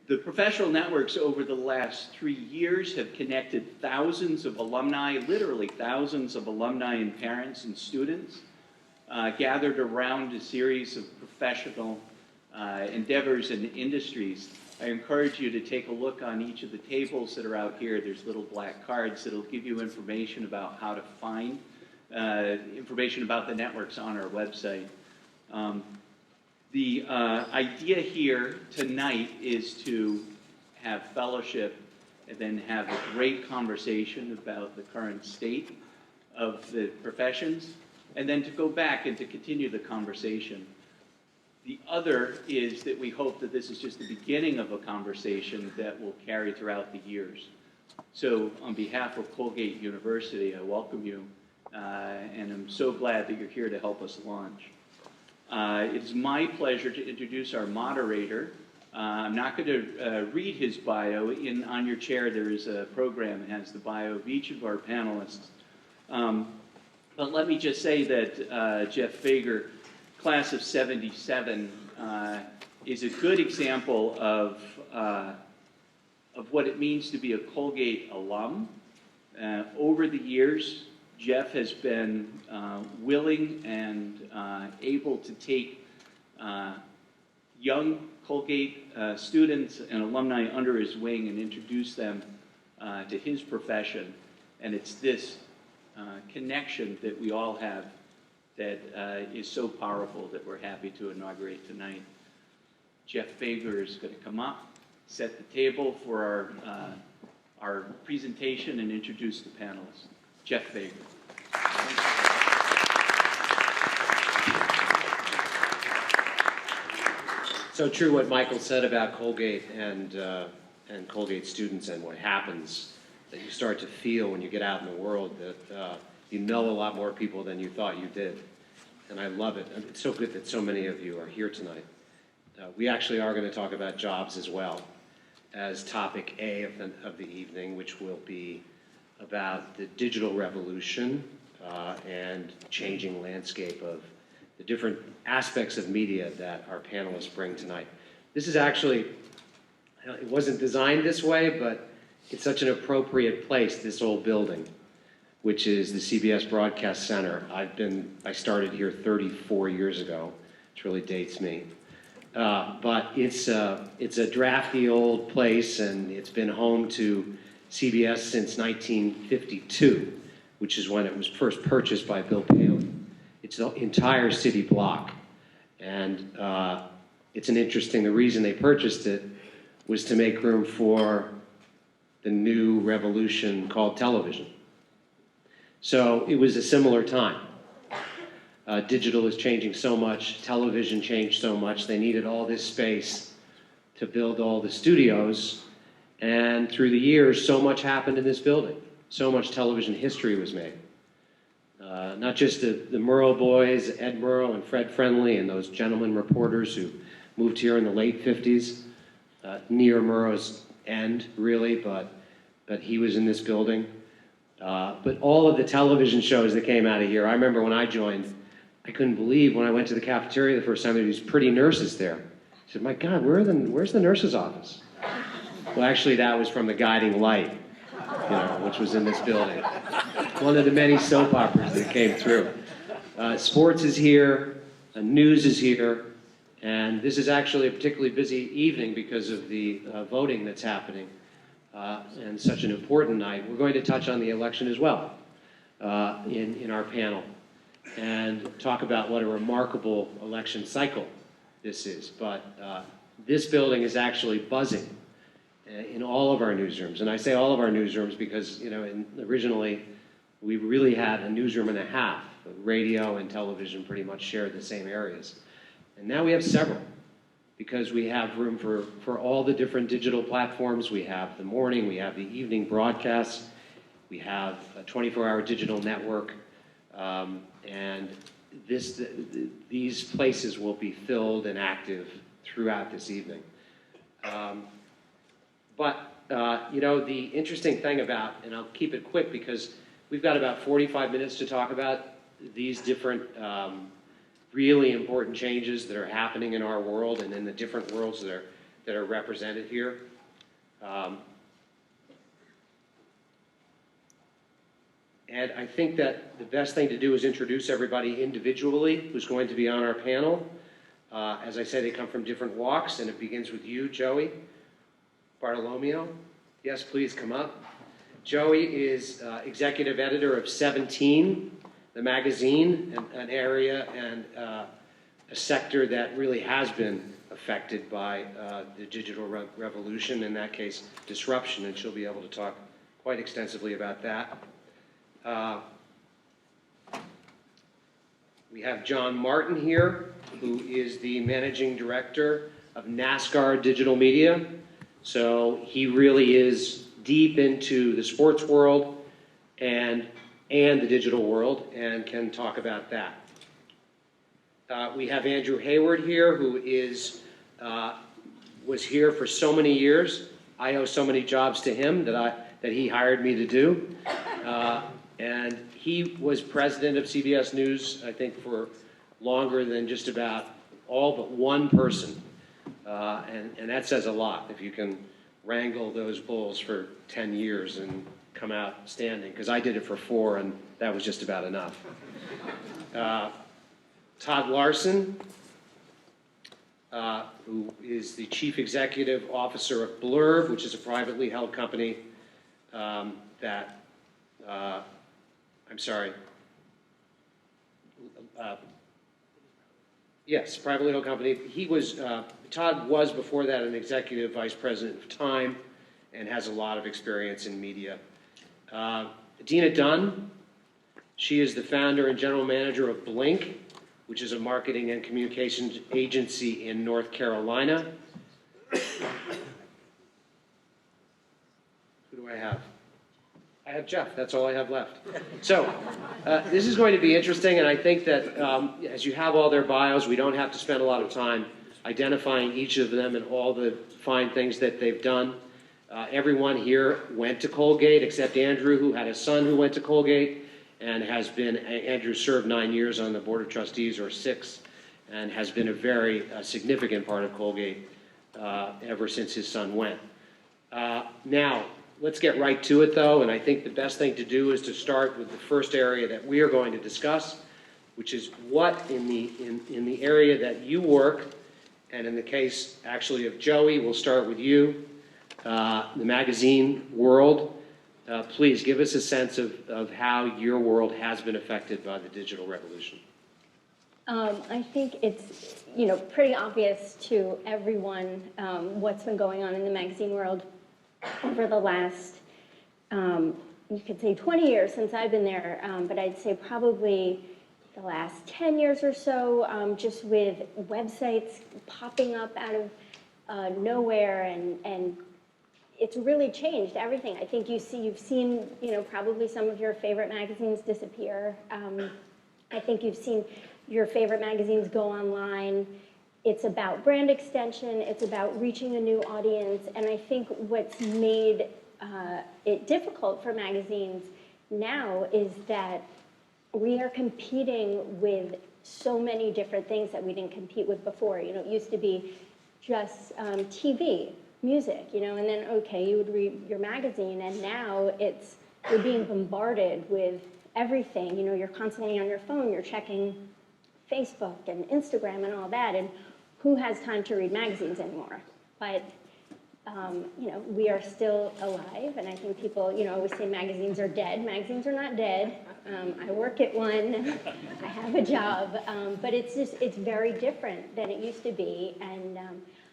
The professional networks over the last 3 years have connected thousands of alumni, literally thousands of alumni and parents and students, gathered around a series of professional endeavors and industries. I encourage you to take a look on each of the tables that are out here. There's little black cards that'll give you information about how to find information about the networks on our website. The idea here tonight is to have fellowship and then have a great conversation about the current state of the professions, and then to go back and to continue the conversation. The other is that we hope that this is just the beginning of a conversation that will carry throughout the years. So on behalf of Colgate University, I welcome you, and I'm so glad that you're here to help us launch. It is my pleasure to introduce our moderator. I'm not going to read his bio. On your chair there is a program that has the bio of each of our panelists. But let me just say that Jeff Fager, class of '77, is a good example of what it means to be a Colgate alum. Over the years, Jeff has been willing and able to take young Colgate students and alumni under his wing and introduce them to his profession. And it's this connection that we all have that is so powerful that we're happy to inaugurate tonight. Jeff Fager is going to come up, set the table for our presentation, and introduce the panelists. Jeff Fager. So true what Michael said about Colgate and Colgate students and what happens, that you start to feel when you get out in the world that you know a lot more people than you thought you did. And I love it. It's so good that so many of you are here tonight. We actually are going to talk about jobs as well as topic A of the evening, which will be about the digital revolution and changing landscape of the different aspects of media that our panelists bring tonight. This is actually, it wasn't designed this way, but it's such an appropriate place, this old building, which is the CBS Broadcast Center. I started here 34 years ago, which really dates me. But it's a drafty old place, and it's been home to CBS since 1952, which is when it was first purchased by Bill Paley. It's the entire city block. And it's an interesting, the reason they purchased it was to make room for the new revolution called television. So it was a similar time. Digital is changing so much, television changed so much, they needed all this space to build all the studios. And through the years, so much happened in this building. So much television history was made. Not just the Murrow boys, Ed Murrow and Fred Friendly, and those gentlemen reporters who moved here in the late 50s, near Murrow's end, really, but he was in this building. But all of the television shows that came out of here, I remember when I joined, I couldn't believe when I went to the cafeteria the first time, there were these pretty nurses there. I said, my God, where's the nurse's office? Well, actually, that was from the Guiding Light, which was in this building. One of the many soap operas that came through. Sports is here, news is here, and this is actually a particularly busy evening because of the voting that's happening, and such an important night. We're going to touch on the election as well in our panel and talk about what a remarkable election cycle this is. But this building is actually buzzing in all of our newsrooms. And I say all of our newsrooms because, originally we really had a newsroom and a half. Radio and television pretty much shared the same areas. And now we have several because we have room for all the different digital platforms. We have the morning, we have the evening broadcasts, we have a 24-hour digital network, and these places will be filled and active throughout this evening. The interesting thing about, and I'll keep it quick because we've got about 45 minutes to talk about these different really important changes that are happening in our world and in the different worlds that are that are represented here. And I think that the best thing to do is introduce everybody individually who's going to be on our panel. As I said, they come from different walks, and it begins with you, Joey Bartolomeo. Yes, please come up. Joey is executive editor of 17, the magazine, an area and a sector that really has been affected by the digital revolution, in that case, disruption, and she'll be able to talk quite extensively about that. We have John Martin here, who is the managing director of NASCAR Digital Media. So he really is deep into the sports world and the digital world and can talk about that. We have Andrew Hayward here, who was here for so many years. I owe so many jobs to him that he hired me to do. And he was president of CBS News, I think, for longer than just about all but one person. And that says a lot, if you can wrangle those bulls for 10 years and come out standing, because I did it for 4, and that was just about enough. Todd Larson, who is the chief executive officer of Blurb, which is a privately held company yes, privately held company. Todd was before that an executive vice president of Time and has a lot of experience in media. Dina Dunn, she is the founder and general manager of Blink, which is a marketing and communications agency in North Carolina. Who do I have? I have Jeff. That's all I have left. So this is going to be interesting, and I think that as you have all their bios, we don't have to spend a lot of time identifying each of them and all the fine things that they've done. Everyone here went to Colgate, except Andrew, who had a son who went to Colgate, and Andrew served 9 years on the board of trustees, or 6, and has been a very significant part of Colgate ever since his son went. Now, let's get right to it, though, and I think the best thing to do is to start with the first area that we are going to discuss, which is what in the area that you work, and in the case, actually, of Joey, we'll start with you, the magazine world. Please give us a sense of how your world has been affected by the digital revolution. I think it's pretty obvious to everyone what's been going on in the magazine world over the last, you could say 20 years since I've been there, but I'd say probably the last 10 years or so, just with websites popping up out of nowhere, and it's really changed everything. I think you've seen, probably some of your favorite magazines disappear. I think you've seen your favorite magazines go online. It's about brand extension. It's about reaching a new audience. And I think what's made it difficult for magazines now is that we are competing with so many different things that we didn't compete with before. It used to be just TV, music, and then, okay, you would read your magazine, and now you're being bombarded with everything. You're constantly on your phone, you're checking Facebook and Instagram and all that, and who has time to read magazines anymore? But, we are still alive, and I think people, always say magazines are dead. Magazines are not dead. I work at one, I have a job, but it's very different than it used to be, and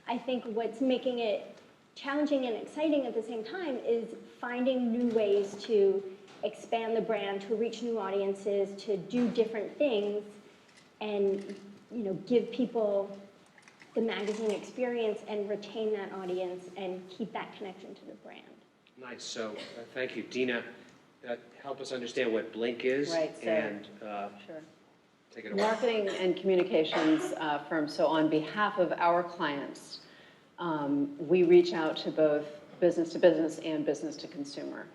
I think what's making it challenging and exciting at the same time is finding new ways to expand the brand, to reach new audiences, to do different things, and give people the magazine experience and retain that audience and keep that connection to the brand. Nice. So thank you, Dina. Help us understand what Blink is. Right. So, and sure. Take it away. Marketing and communications firm. So on behalf of our clients, we reach out to both business to business and business to consumer.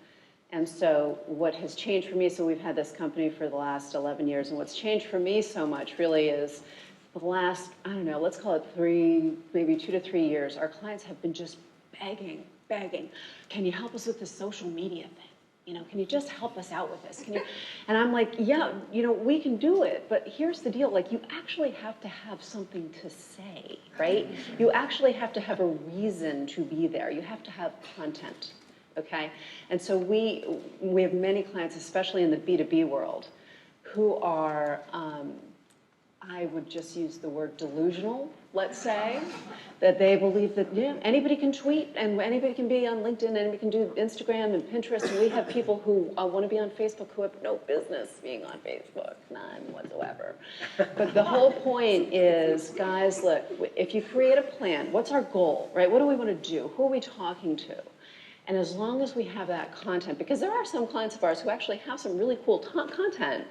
And so what has changed for me, so we've had this company for the last 11 years, and what's changed for me so much really is the last, I don't know, let's call it 3, maybe 2 to 3 years, our clients have been just begging, can you help us with the social media thing? You know, can you just help us out with this? Can you? And I'm like, yeah, you know, we can do it, but here's the deal, like you actually have to have something to say, right? You actually have to have a reason to be there. You have to have content, okay? And so we have many clients, especially in the B2B world, who are, I would just use the word delusional, let's say, that they believe that, yeah, anybody can tweet and anybody can be on LinkedIn, anybody can do Instagram and Pinterest, and we have people who want to be on Facebook who have no business being on Facebook, none whatsoever. But the whole point is, guys, look, if you create a plan, what's our goal, right? What do we want to do? Who are we talking to? And as long as we have that content, because there are some clients of ours who actually have some really cool content,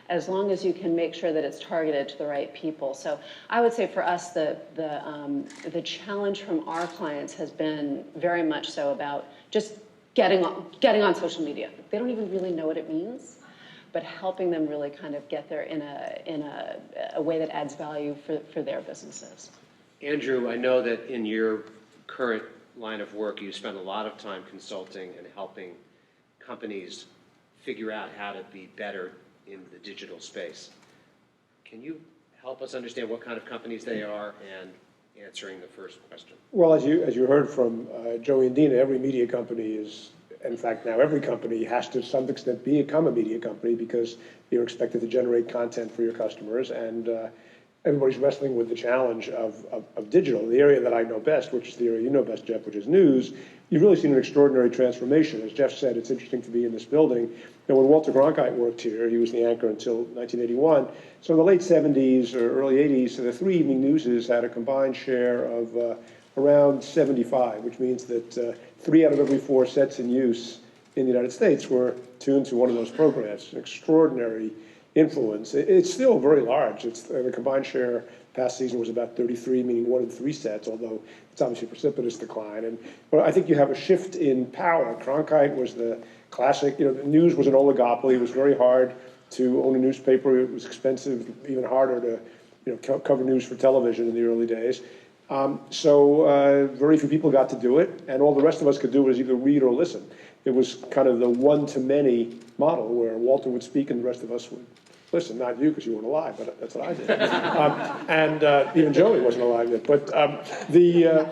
as long as you can make sure that it's targeted to the right people. So I would say for us, the challenge from our clients has been very much so about just getting on social media. They don't even really know what it means, but helping them really kind of get there in a way that adds value for their businesses. Andrew, I know that in your current line of work, you spend a lot of time consulting and helping companies figure out how to be better in the digital space. Can you help us understand what kind of companies they are and answering the first question? Well, as you heard from Joey and Dina, every media company is, in fact, now every company has to some extent become a media company because you're expected to generate content for your customers, and everybody's wrestling with the challenge of digital. The area that I know best, which is the area you know best, Jeff, which is news, you've really seen an extraordinary transformation. As Jeff said, it's interesting to be in this building. And when Walter Cronkite worked here, he was the anchor until 1981. So in the late 70s or early 80s, the 3 evening newses had a combined share of around 75, which means that 3 out of every 4 sets in use in the United States were tuned to one of those programs. An extraordinary influence. It's still very large. The combined share past season was about 33, meaning 1 in 3 sets, although it's obviously a precipitous decline. But I think you have a shift in power. Cronkite was the classic, the news was an oligopoly. It was very hard to own a newspaper. It was expensive, even harder to cover news for television in the early days. So very few people got to do it, and all the rest of us could do was either read or listen. It was kind of the one-to-many model where Walter would speak and the rest of us would listen. Not you, because you weren't alive, but that's what I did. And even Joey wasn't alive yet. But the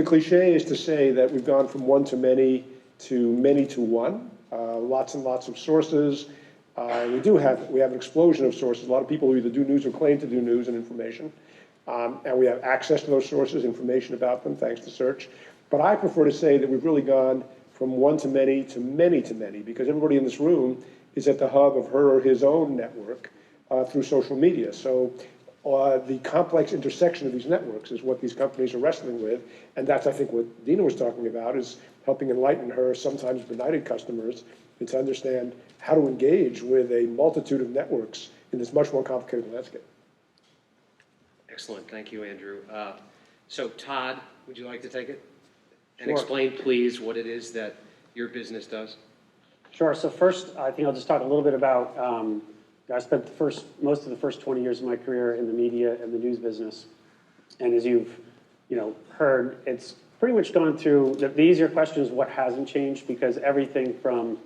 cliche is to say that we've gone from one-to-many to many-to-one. Lots and lots of sources. We have an explosion of sources. A lot of people who either do news or claim to do news and information. And we have access to those sources, information about them, thanks to search. But I prefer to say that we've really gone from one-to-many to many-to-many, because everybody in this room is at the hub of her or his own network through social media. So the complex intersection of these networks is what these companies are wrestling with. And that's, I think, what Dina was talking about, is helping enlighten her sometimes benighted customers to understand how to engage with a multitude of networks in this much more complicated landscape. Excellent. Thank you, Andrew. So Todd, would you like to take it? And Sure. explain, please, what it is that your business does? Sure. So first, I think I'll just talk a little bit about, I spent most of the first 20 years of my career in the media and the news business. And as you've heard, it's pretty much gone through, the easier question is what hasn't changed, because everything from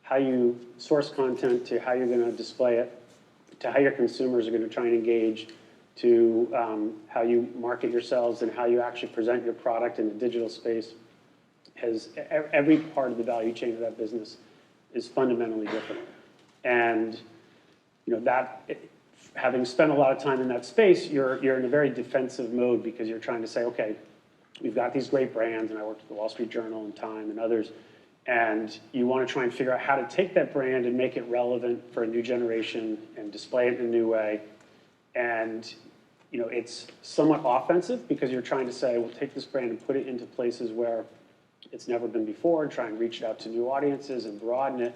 how you source content to how you're going to display it, to how your consumers are going to try and engage, to how you market yourselves and how you actually present your product in the digital space, every part of the value chain of that business is fundamentally different. And having spent a lot of time in that space, you're in a very defensive mode, because you're trying to say, okay, we've got these great brands, and I worked at the Wall Street Journal and Time and others, and you want to try and figure out how to take that brand and make it relevant for a new generation and display it in a new way. And it's somewhat offensive, because you're trying to say, well, take this brand and put it into places where it's never been before, and try and reach it out to new audiences and broaden it.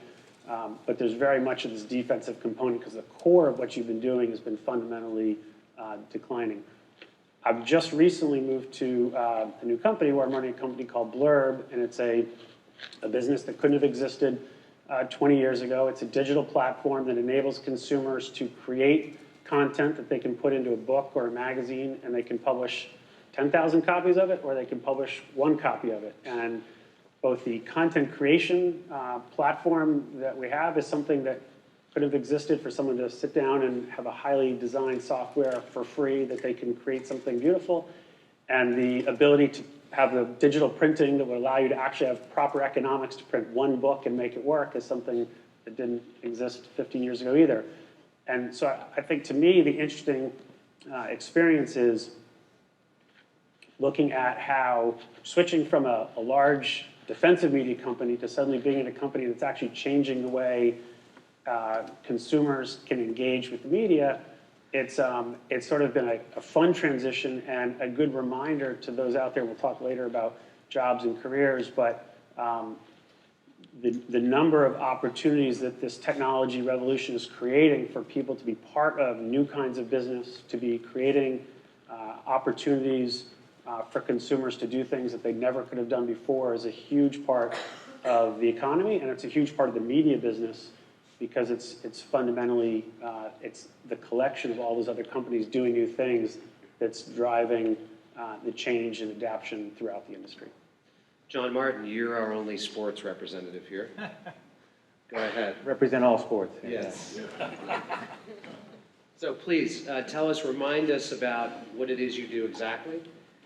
But there's very much of this defensive component, because the core of what you've been doing has been fundamentally declining. I've just recently moved to a new company where I'm running a company called Blurb, and it's a business that couldn't have existed 20 years ago. It's a digital platform that enables consumers to create content that they can put into a book or a magazine, and they can publish 10,000 copies of it, or they can publish one copy of it. And both the content creation platform that we have is something that could have existed for someone to sit down and have a highly designed software for free that they can create something beautiful. And the ability to have the digital printing that would allow you to actually have proper economics to print one book and make it work is something that didn't exist 15 years ago either. And so I think, to me, the interesting experience is looking at how switching from a large defensive media company to suddenly being in a company that's actually changing the way consumers can engage with the media. It's sort of been a fun transition and a good reminder to those out there. We'll talk later about jobs and careers, but the number of opportunities that this technology revolution is creating for people to be part of new kinds of business, to be creating opportunities for consumers to do things that they never could have done before is a huge part of the economy, and it's a huge part of the media business, because it's fundamentally, it's the collection of all those other companies doing new things that's driving the change and adaptation throughout the industry. John Martin, you're our only sports representative here. Go ahead. Represent all sports. Yes. So please, tell us, remind us about what it is you do exactly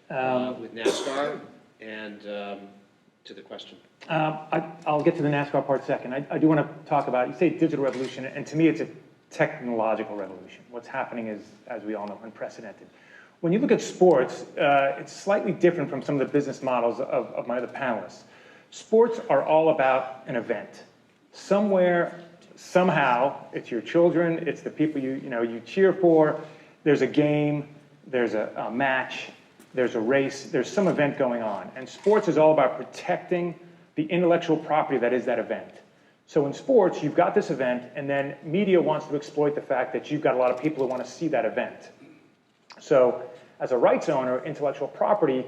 with NASCAR, and to the question. I'll get to the NASCAR part second. I do want to talk about, you say digital revolution, and to me it's a technological revolution. What's happening is, as we all know, unprecedented. When you look at sports, it's slightly different from some of the business models of my other panelists. Sports are all about an event. Somewhere, somehow, it's your children, it's the people you cheer for, there's a game, there's a match, there's a race, there's some event going on. And sports is all about protecting the intellectual property that is that event. So in sports, you've got this event, and then media wants to exploit the fact that you've got a lot of people who want to see that event. So as a rights owner, intellectual property,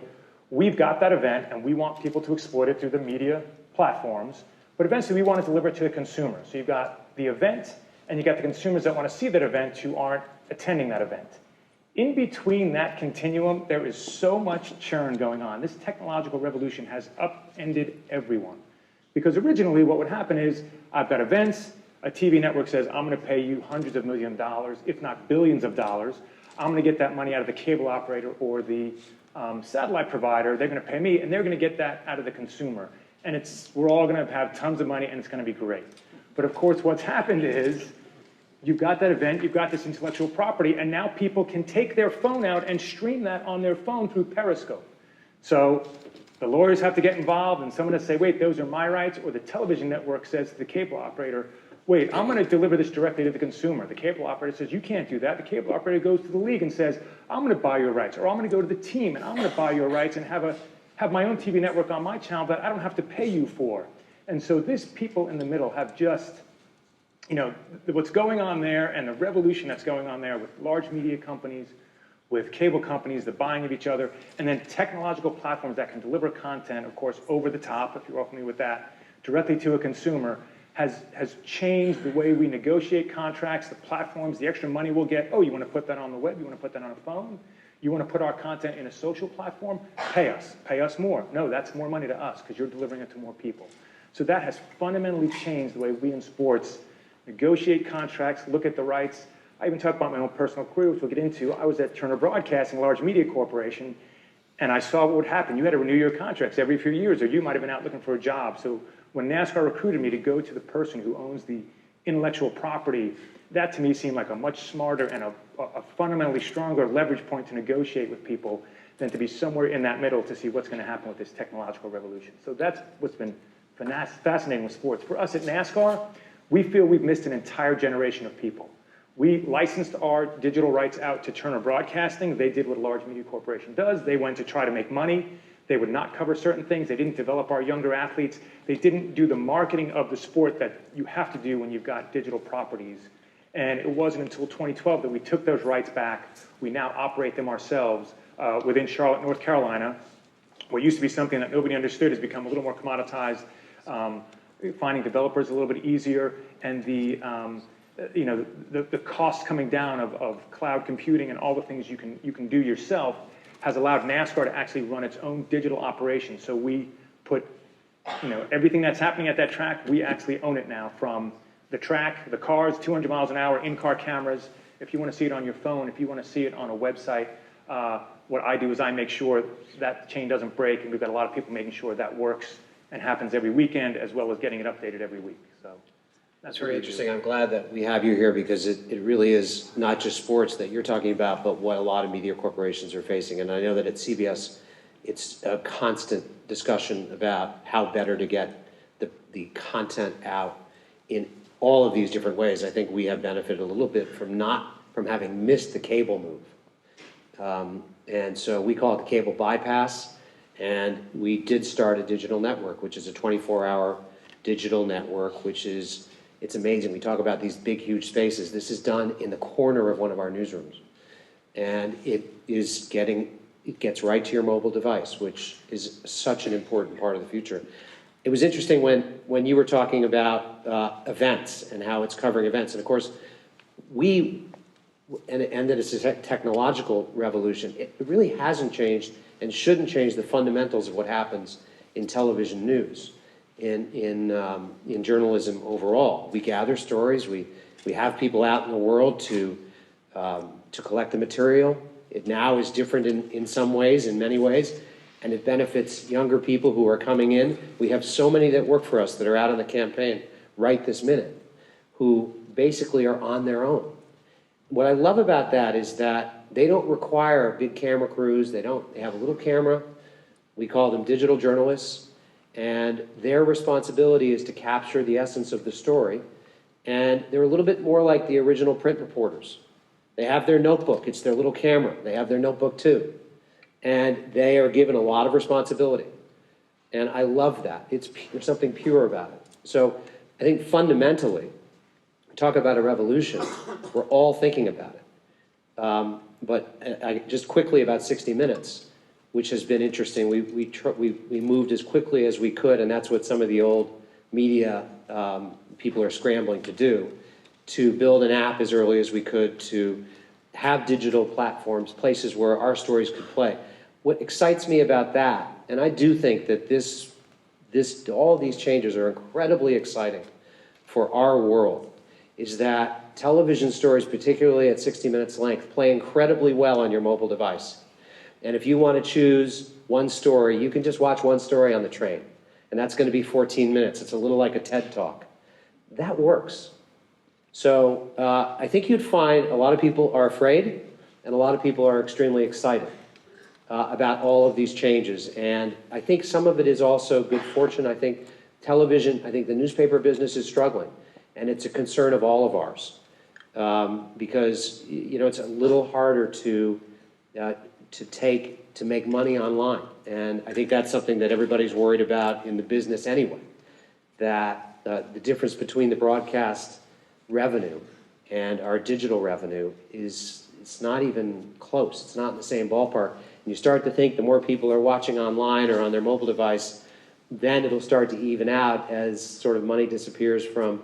we've got that event, and we want people to exploit it through the media platforms, but eventually we want to deliver it to the consumer. So you've got the event, and you've got the consumers that want to see that event who aren't attending that event. In between that continuum, there is so much churn going on. This technological revolution has upended everyone. Because originally what would happen is, I've got events, a TV network says, I'm going to pay you hundreds of millions of dollars, if not billions of dollars. I'm going to get that money out of the cable operator or the satellite provider. They're going to pay me, and they're going to get that out of the consumer. And we're all going to have tons of money, and it's going to be great. But of course, what's happened is, you've got that event, you've got this intellectual property, and now people can take their phone out and stream that on their phone through Periscope. So the lawyers have to get involved, and someone has to say, wait, those are my rights, or the television network says to the cable operator, wait, I'm going to deliver this directly to the consumer. The cable operator says, you can't do that. The cable operator goes to the league and says, I'm going to buy your rights, or I'm going to go to the team, and I'm going to buy your rights and have my own TV network on my channel that I don't have to pay you for. And so these people in the middle have just, what's going on there and the revolution that's going on there with large media companies, with cable companies, the buying of each other, and then technological platforms that can deliver content, of course, over the top, if you're familiar with that, directly to a consumer, has changed the way we negotiate contracts, the platforms, the extra money we'll get. Oh, you want to put that on the web? You want to put that on a phone? You want to put our content in a social platform? Pay us more. No, that's more money to us because you're delivering it to more people. So that has fundamentally changed the way we in sports negotiate contracts, look at the rights. I even talk about my own personal career, which we'll get into. I was at Turner Broadcasting, a large media corporation, and I saw what would happen. You had to renew your contracts every few years, or you might have been out looking for a job. So when NASCAR recruited me to go to the person who owns the intellectual property, that to me seemed like a much smarter and a fundamentally stronger leverage point to negotiate with people than to be somewhere in that middle to see what's going to happen with this technological revolution. So that's what's been fascinating with sports. For us at NASCAR, we feel we've missed an entire generation of people. We licensed our digital rights out to Turner Broadcasting. They did what a large media corporation does. They went to try to make money. They would not cover certain things. They didn't develop our younger athletes. They didn't do the marketing of the sport that you have to do when you've got digital properties. And it wasn't until 2012 that we took those rights back. We now operate them ourselves within Charlotte, North Carolina. What used to be something that nobody understood has become a little more commoditized. Finding developers a little bit easier, and the the cost coming down of cloud computing and all the things you can do yourself has allowed NASCAR to actually run its own digital operation. So we put, everything that's happening at that track, we actually own it now, from the track, the cars, 200 miles an hour, in-car cameras. If you want to see it on your phone, if you want to see it on a website, what I do is I make sure that chain doesn't break, and we've got a lot of people making sure that works and happens every weekend, as well as getting it updated every week. So That's very interesting. I'm glad that we have you here, because it really is not just sports that you're talking about, but what a lot of media corporations are facing. And I know that at CBS, it's a constant discussion about how better to get the content out in all of these different ways. I think we have benefited a little bit from having missed the cable move. And so we call it the cable bypass. And we did start a digital network, which is a 24-hour digital network, it's amazing. We talk about these big, huge spaces. This is done in the corner of one of our newsrooms. And it gets right to your mobile device, which is such an important part of the future. It was interesting when you were talking about events and how it's covering events. And of course, and that it's a technological revolution. It really hasn't changed and shouldn't change the fundamentals of what happens in television news. In journalism overall. We gather stories, we have people out in the world to collect the material. It now is different in some ways, in many ways, and it benefits younger people who are coming in. We have so many that work for us that are out on the campaign right this minute, who basically are on their own. What I love about that is that they don't require big camera crews. They have a little camera. We call them digital journalists. And their responsibility is to capture the essence of the story. And they're a little bit more like the original print reporters. They have their notebook. It's their little camera. They have their notebook too. And they are given a lot of responsibility. And I love that. There's something pure about it. So I think fundamentally, talk about a revolution, we're all thinking about it. But just quickly about 60 Minutes, which has been interesting. We moved as quickly as we could, and that's what some of the old media people are scrambling to do, to build an app as early as we could, to have digital platforms, places where our stories could play. What excites me about that, and I do think that all of these changes are incredibly exciting for our world, is that television stories, particularly at 60 minutes length, play incredibly well on your mobile device. And if you want to choose one story, you can just watch one story on the train. And that's going to be 14 minutes. It's a little like a TED Talk. That works. So I think you'd find a lot of people are afraid, and a lot of people are extremely excited about all of these changes. And I think some of it is also good fortune. I think television, I think the newspaper business is struggling. And it's a concern of all of ours. Because, it's a little harder to make money online. And I think that's something that everybody's worried about in the business anyway, that the difference between the broadcast revenue and our digital revenue it's not even close. It's not in the same ballpark. And you start to think the more people are watching online or on their mobile device, then it'll start to even out as sort of money disappears from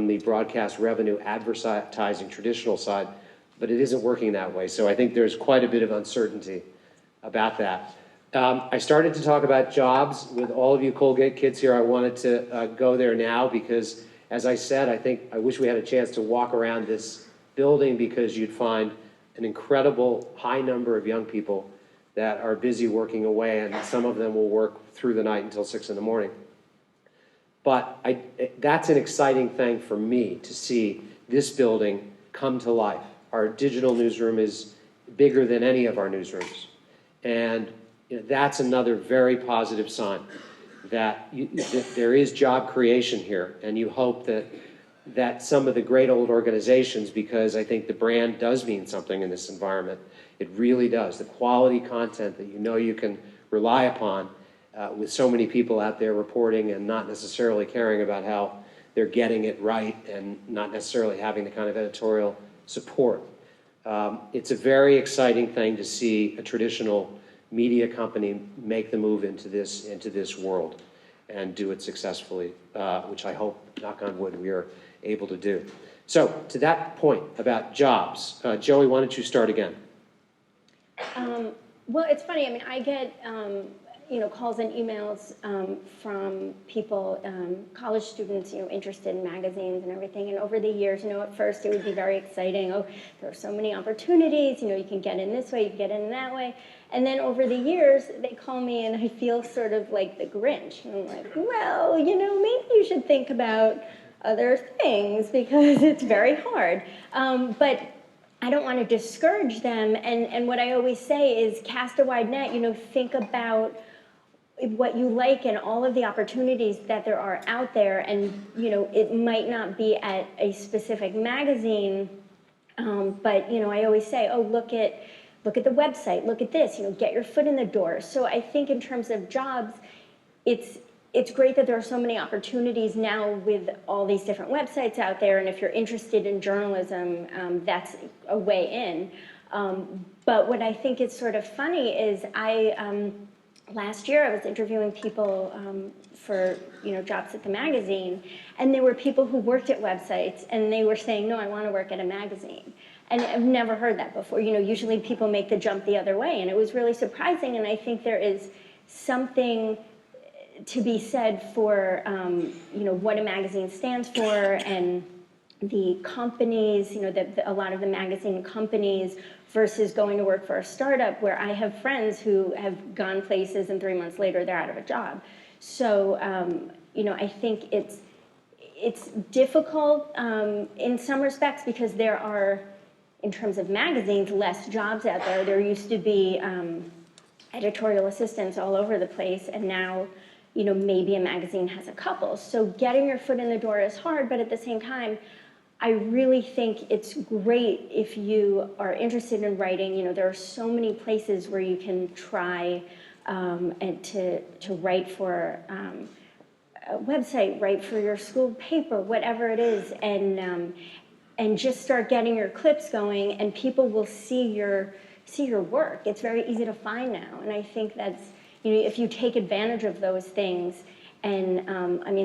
the broadcast revenue advertising traditional side. But it isn't working that way. So I think there's quite a bit of uncertainty about that. I started to talk about jobs with all of you Colgate kids here. I wanted to go there now because, as I said, I wish we had a chance to walk around this building, because you'd find an incredible high number of young people that are busy working away, and some of them will work through the night until 6 in the morning. But that's an exciting thing for me to see this building come to life. Our digital newsroom is bigger than any of our newsrooms. And that's another very positive sign that there is job creation here. And you hope that some of the great old organizations, because I think the brand does mean something in this environment. It really does. The quality content that you can rely upon with so many people out there reporting and not necessarily caring about how they're getting it right and not necessarily having the kind of editorial support. It's a very exciting thing to see a traditional media company make the move into this world and do it successfully, which I hope, knock on wood, we are able to do. So to that point about jobs, Joey, why don't you start again? Well, it's funny. I mean, I get calls and emails from people, college students, interested in magazines and everything. And over the years, at first it would be very exciting. Oh, there are so many opportunities. You can get in this way, you can get in that way. And then over the years, they call me and I feel sort of like the Grinch. And I'm like, well, maybe you should think about other things because it's very hard. But I don't want to discourage them. And what I always say is cast a wide net, think about what you like and all of the opportunities that there are out there. And, it might not be at a specific magazine, but, I always say, oh, look at the website, look at this, get your foot in the door. So I think in terms of jobs, it's great that there are so many opportunities now with all these different websites out there. And if you're interested in journalism, that's a way in. But what I think is sort of funny is last year I was interviewing people for jobs at the magazine, and there were people who worked at websites, and they were saying, no, I want to work at a magazine. And I've never heard that before. Usually people make the jump the other way, and it was really surprising. And I think there is something to be said for what a magazine stands for, and the companies, a lot of the magazine companies versus going to work for a startup, where I have friends who have gone places and 3 months later they're out of a job. So I think it's difficult in some respects because there are, in terms of magazines, less jobs out there. There used to be editorial assistants all over the place, and now maybe a magazine has a couple. So getting your foot in the door is hard, but at the same time, I really think it's great if you are interested in writing. There are so many places where you can try and to write for a website, write for your school paper, whatever it is, and just start getting your clips going, and people will see your work. It's very easy to find now, and I think that's, if you take advantage of those things, and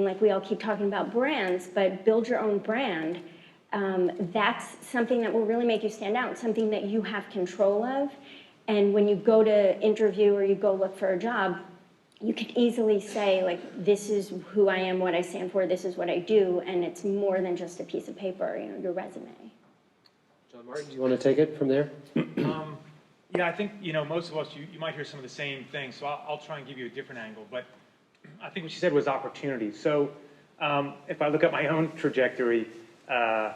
like we all keep talking about brands, but build your own brand. That's something that will really make you stand out, something that you have control of. And when you go to interview or you go look for a job, you can easily say, like, this is who I am, what I stand for, this is what I do, and it's more than just a piece of paper, your resume. John Martin, do you want to take it from there? Yeah, I think, most of us, you might hear some of the same things, so I'll try and give you a different angle. But I think what she said was opportunity. So if I look at my own trajectory, I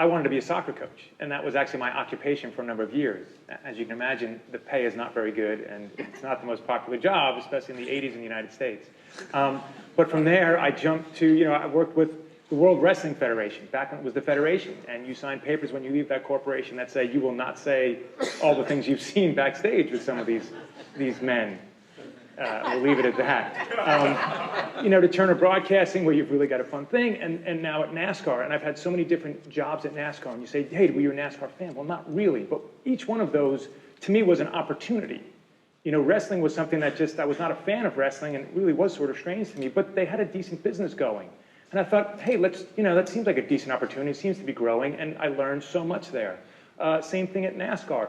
wanted to be a soccer coach, and that was actually my occupation for a number of years. As you can imagine, the pay is not very good, and it's not the most popular job, especially in the 80s in the United States. But from there, I jumped to, I worked with the World Wrestling Federation, back when it was the Federation, and you sign papers when you leave that corporation that say you will not say all the things you've seen backstage with some of these men. We'll leave it at that. To Turner Broadcasting, where you've really got a fun thing, and now at NASCAR. And I've had so many different jobs at NASCAR. And you say, hey, were you a NASCAR fan? Well, not really. But each one of those, to me, was an opportunity. Wrestling was something that I was not a fan of wrestling, and it really was sort of strange to me. But they had a decent business going. And I thought, hey, that seems like a decent opportunity. It seems to be growing. And I learned so much there. Same thing at NASCAR.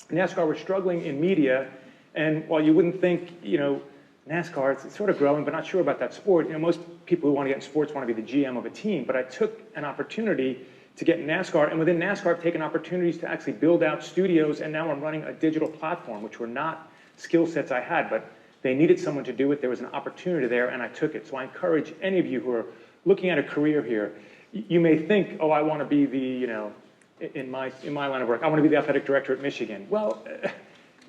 NASCAR was struggling in media. And while you wouldn't think, NASCAR, it's sort of growing, but not sure about that sport. Most people who want to get in sports want to be the GM of a team. But I took an opportunity to get in NASCAR. And within NASCAR, I've taken opportunities to actually build out studios. And now I'm running a digital platform, which were not skill sets I had. But they needed someone to do it. There was an opportunity there, and I took it. So I encourage any of you who are looking at a career here, you may think, oh, I want to be the, in my line of work, I want to be the athletic director at Michigan. Well,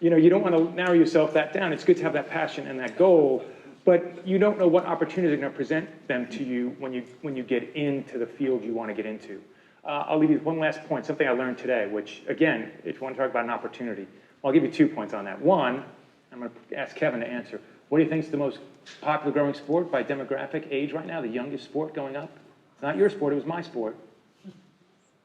you don't want to narrow yourself that down. It's good to have that passion and that goal, but you don't know what opportunities are going to present them to you when you get into the field you want to get into. I'll leave you with one last point, something I learned today, which, again, if you want to talk about an opportunity, I'll give you 2 points on that. One, I'm going to ask Kevin to answer. What do you think is the most popular growing sport by demographic age right now, the youngest sport going up? It's not your sport, it was my sport.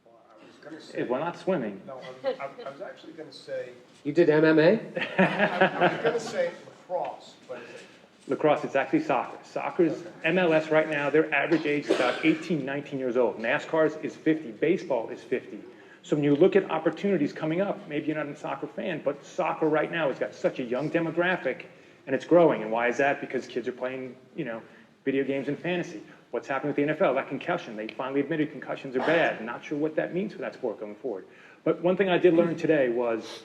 Well, I was going to say... Well, not swimming. No, I was actually going to say... You did MMA? I was going to say lacrosse, but Lacrosse, it's actually soccer. Soccer's MLS right now, their average age is about 18, 19 years old. NASCAR's is 50. Baseball is 50. So when you look at opportunities coming up, maybe you're not a soccer fan, but soccer right now has got such a young demographic, and it's growing. And why is that? Because kids are playing, video games and fantasy. What's happening with the NFL? That concussion. They finally admitted concussions are bad. Not sure what that means for that sport going forward. But one thing I did learn today was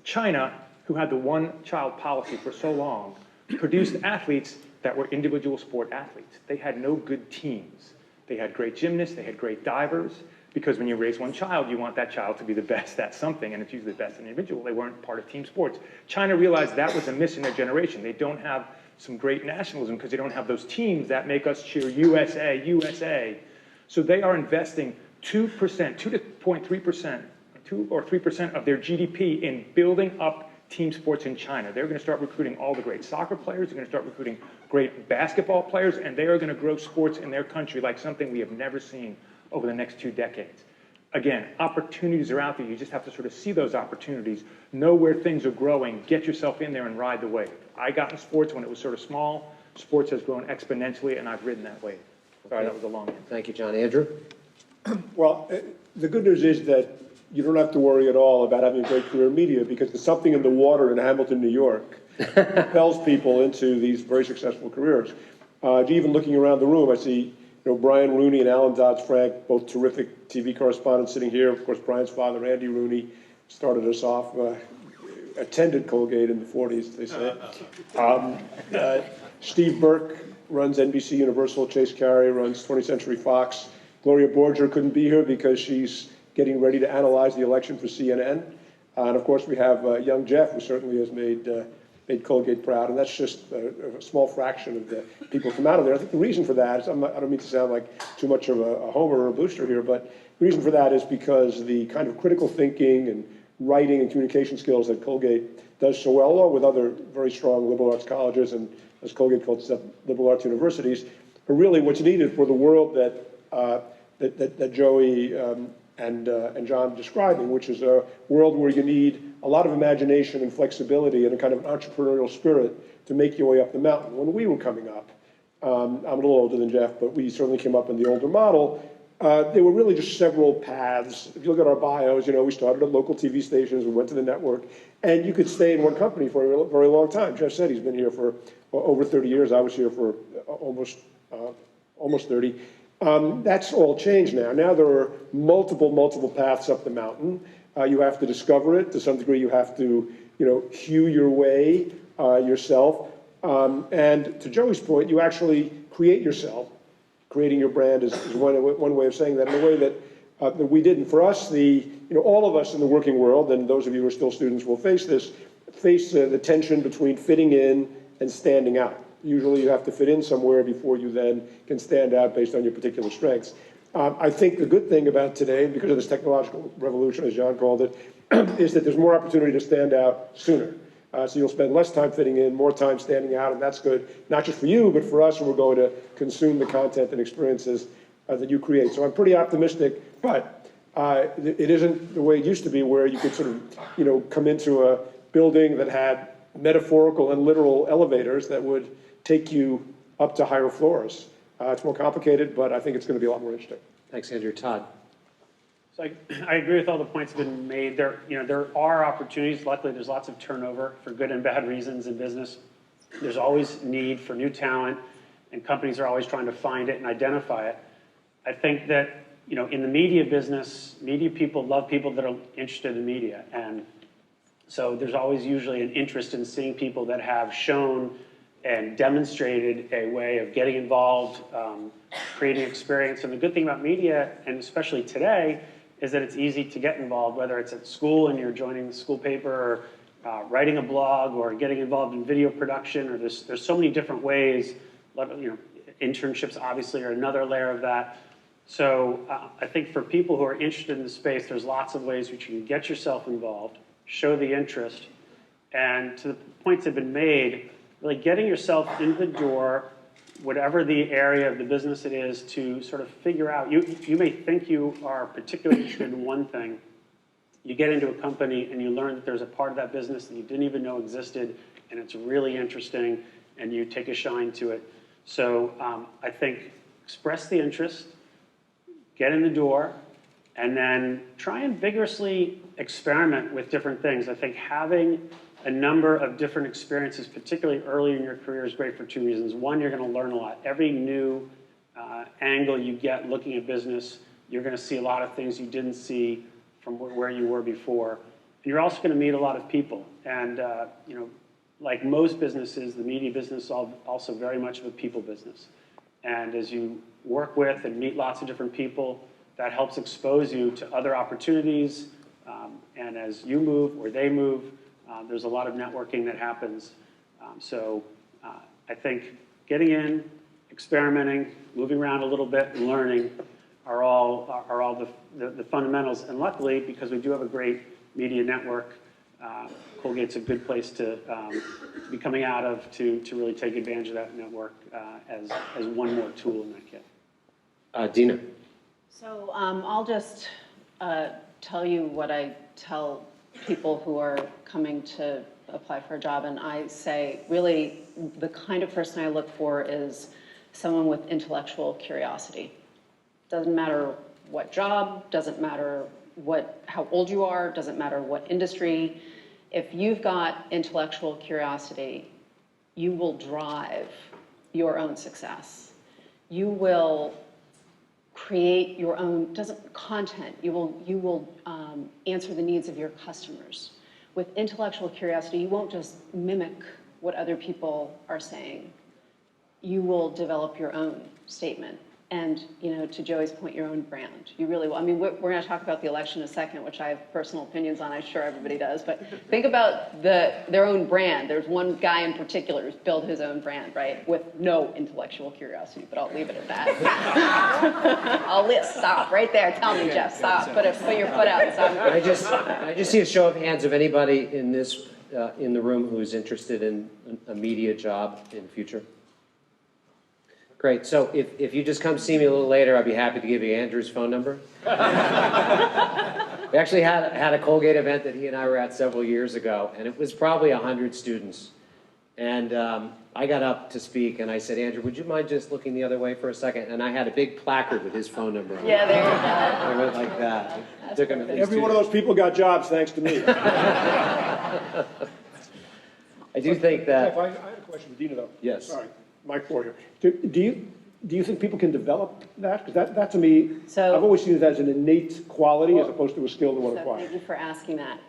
China, who had the one-child policy for so long, produced athletes that were individual sport athletes. They had no good teams. They had great gymnasts, they had great divers, because when you raise one child, you want that child to be the best at something, and it's usually the best individual. They weren't part of team sports. China realized that was a miss in their generation. They don't have some great nationalism because they don't have those teams that make us cheer USA, USA. So they are investing 2%, 2.3%, 2 or 3% of their GDP in building up team sports in China. They're going to start recruiting all the great soccer players. They're going to start recruiting great basketball players, and they are going to grow sports in their country like something we have never seen over the next 2 decades. Again, opportunities are out there. You just have to sort of see those opportunities, know where things are growing, get yourself in there and ride the wave. I got in sports when it was sort of small. Sports has grown exponentially, and I've ridden that wave. Sorry, that was a long answer. Thank you, John. Andrew? Well, the good news is that you don't have to worry at all about having a great career in media, because there's something in the water in Hamilton, New York, that propels people into these very successful careers. Even looking around the room, I see Brian Rooney and Alan Dodds-Frank, both terrific TV correspondents sitting here. Of course, Brian's father, Andy Rooney, started us off, attended Colgate in the 40s, they say. Steve Burke runs NBC Universal. Chase Carey runs 20th Century Fox. Gloria Borger couldn't be here because she's getting ready to analyze the election for CNN. And of course, we have young Jeff, who certainly has made Colgate proud, and that's just a small fraction of the people who come out of there. I think the reason for that is, I don't mean to sound like too much of a homer or a booster here, but the reason for that is because the kind of critical thinking and writing and communication skills that Colgate does so well, along with other very strong liberal arts colleges and, as Colgate calls itself, liberal arts universities, are really what's needed for the world that Joey and John describing, which is a world where you need a lot of imagination and flexibility and a kind of entrepreneurial spirit to make your way up the mountain. When we were coming up, I'm a little older than Jeff, but we certainly came up in the older model. There were really just several paths. If you look at our bios, we started at local TV stations, we went to the network, and you could stay in one company for a very long time. Jeff said he's been here for over 30 years. I was here for almost 30. That's all changed now. Now there are multiple paths up the mountain. You have to discover it. To some degree, you have to, hew your way yourself. And to Joey's point, you actually create yourself. Creating your brand is one way of saying that, in a way that we didn't. For us, all of us in the working world, and those of you who are still students will face the tension between fitting in and standing out. Usually you have to fit in somewhere before you then can stand out based on your particular strengths. I think the good thing about today, because of this technological revolution, as John called it, is that there's more opportunity to stand out sooner. So you'll spend less time fitting in, more time standing out, and that's good, not just for you, but for us, and we're going to consume the content and experiences that you create. So I'm pretty optimistic, but it isn't the way it used to be, where you could sort of, come into a building that had metaphorical and literal elevators that would take you up to higher floors. It's more complicated, but I think it's going to be a lot more interesting. Thanks, Andrew. Todd? So I agree with all the points that have been made. There are opportunities. Luckily, there's lots of turnover for good and bad reasons in business. There's always need for new talent, and companies are always trying to find it and identify it. I think that, in the media business, media people love people that are interested in media. And so there's always usually an interest in seeing people that have shown and demonstrated a way of getting involved, creating experience. And the good thing about media, and especially today, is that it's easy to get involved, whether it's at school and you're joining the school paper, or writing a blog, or getting involved in video production, or there's so many different ways. Internships obviously are another layer of that. So I think for people who are interested in the space, there's lots of ways which you can get yourself involved, show the interest, and to the points that have been made, really getting yourself in the door, whatever the area of the business it is, to sort of figure out. You may think you are particularly interested in one thing. You get into a company and you learn that there's a part of that business that you didn't even know existed, and it's really interesting, and you take a shine to it. So I think express the interest, get in the door, and then try and vigorously experiment with different things. I think having a number of different experiences, particularly early in your career, is great for two reasons. One, you're going to learn a lot. Every new angle you get looking at business, you're going to see a lot of things you didn't see from where you were before. And you're also going to meet a lot of people. And like most businesses, the media business is also very much of a people business. And as you work with and meet lots of different people, that helps expose you to other opportunities. And as you move or they move, there's a lot of networking that happens. So I think getting in, experimenting, moving around a little bit, and learning are all the fundamentals. And luckily, because we do have a great media network, Colgate's a good place to be coming out of to really take advantage of that network as one more tool in that kit. Dina. So I'll just tell you what I tell people who are coming to apply for a job, and I say really the kind of person I look for is someone with intellectual curiosity. Doesn't matter what job, doesn't matter how old you are, doesn't matter what industry. If you've got intellectual curiosity, you will drive your own success. You will create your own content. You will answer the needs of your customers. With intellectual curiosity, you won't just mimic what other people are saying. You will develop your own statement. And, to Joey's point, your own brand. You really will. I mean, we're going to talk about the election in a second, which I have personal opinions on. I'm sure everybody does. But think about their own brand. There's one guy in particular who's built his own brand, right, with no intellectual curiosity. But I'll leave it at that. Stop right there. Tell me, Jeff. Stop. Put your foot out. Stop. I just see a show of hands of anybody in this in the room who is interested in a media job in the future. Great. So if you just come see me a little later, I'd be happy to give you Andrew's phone number. We actually had a Colgate event that he and I were at several years ago, and it was probably 100 students. And I got up to speak, and I said, Andrew, would you mind just looking the other way for a second? And I had a big placard with his phone number on it. Yeah, there you go. I went like that. It took him at least Every one of those people got jobs thanks to me. I do think that... I had a question for Dina, though. Yes. Sorry, Mike Floor here. Do you think people can develop that? Because that to me, So- I've always seen it as an innate quality as opposed to a skill that one So acquires. thank you for asking that.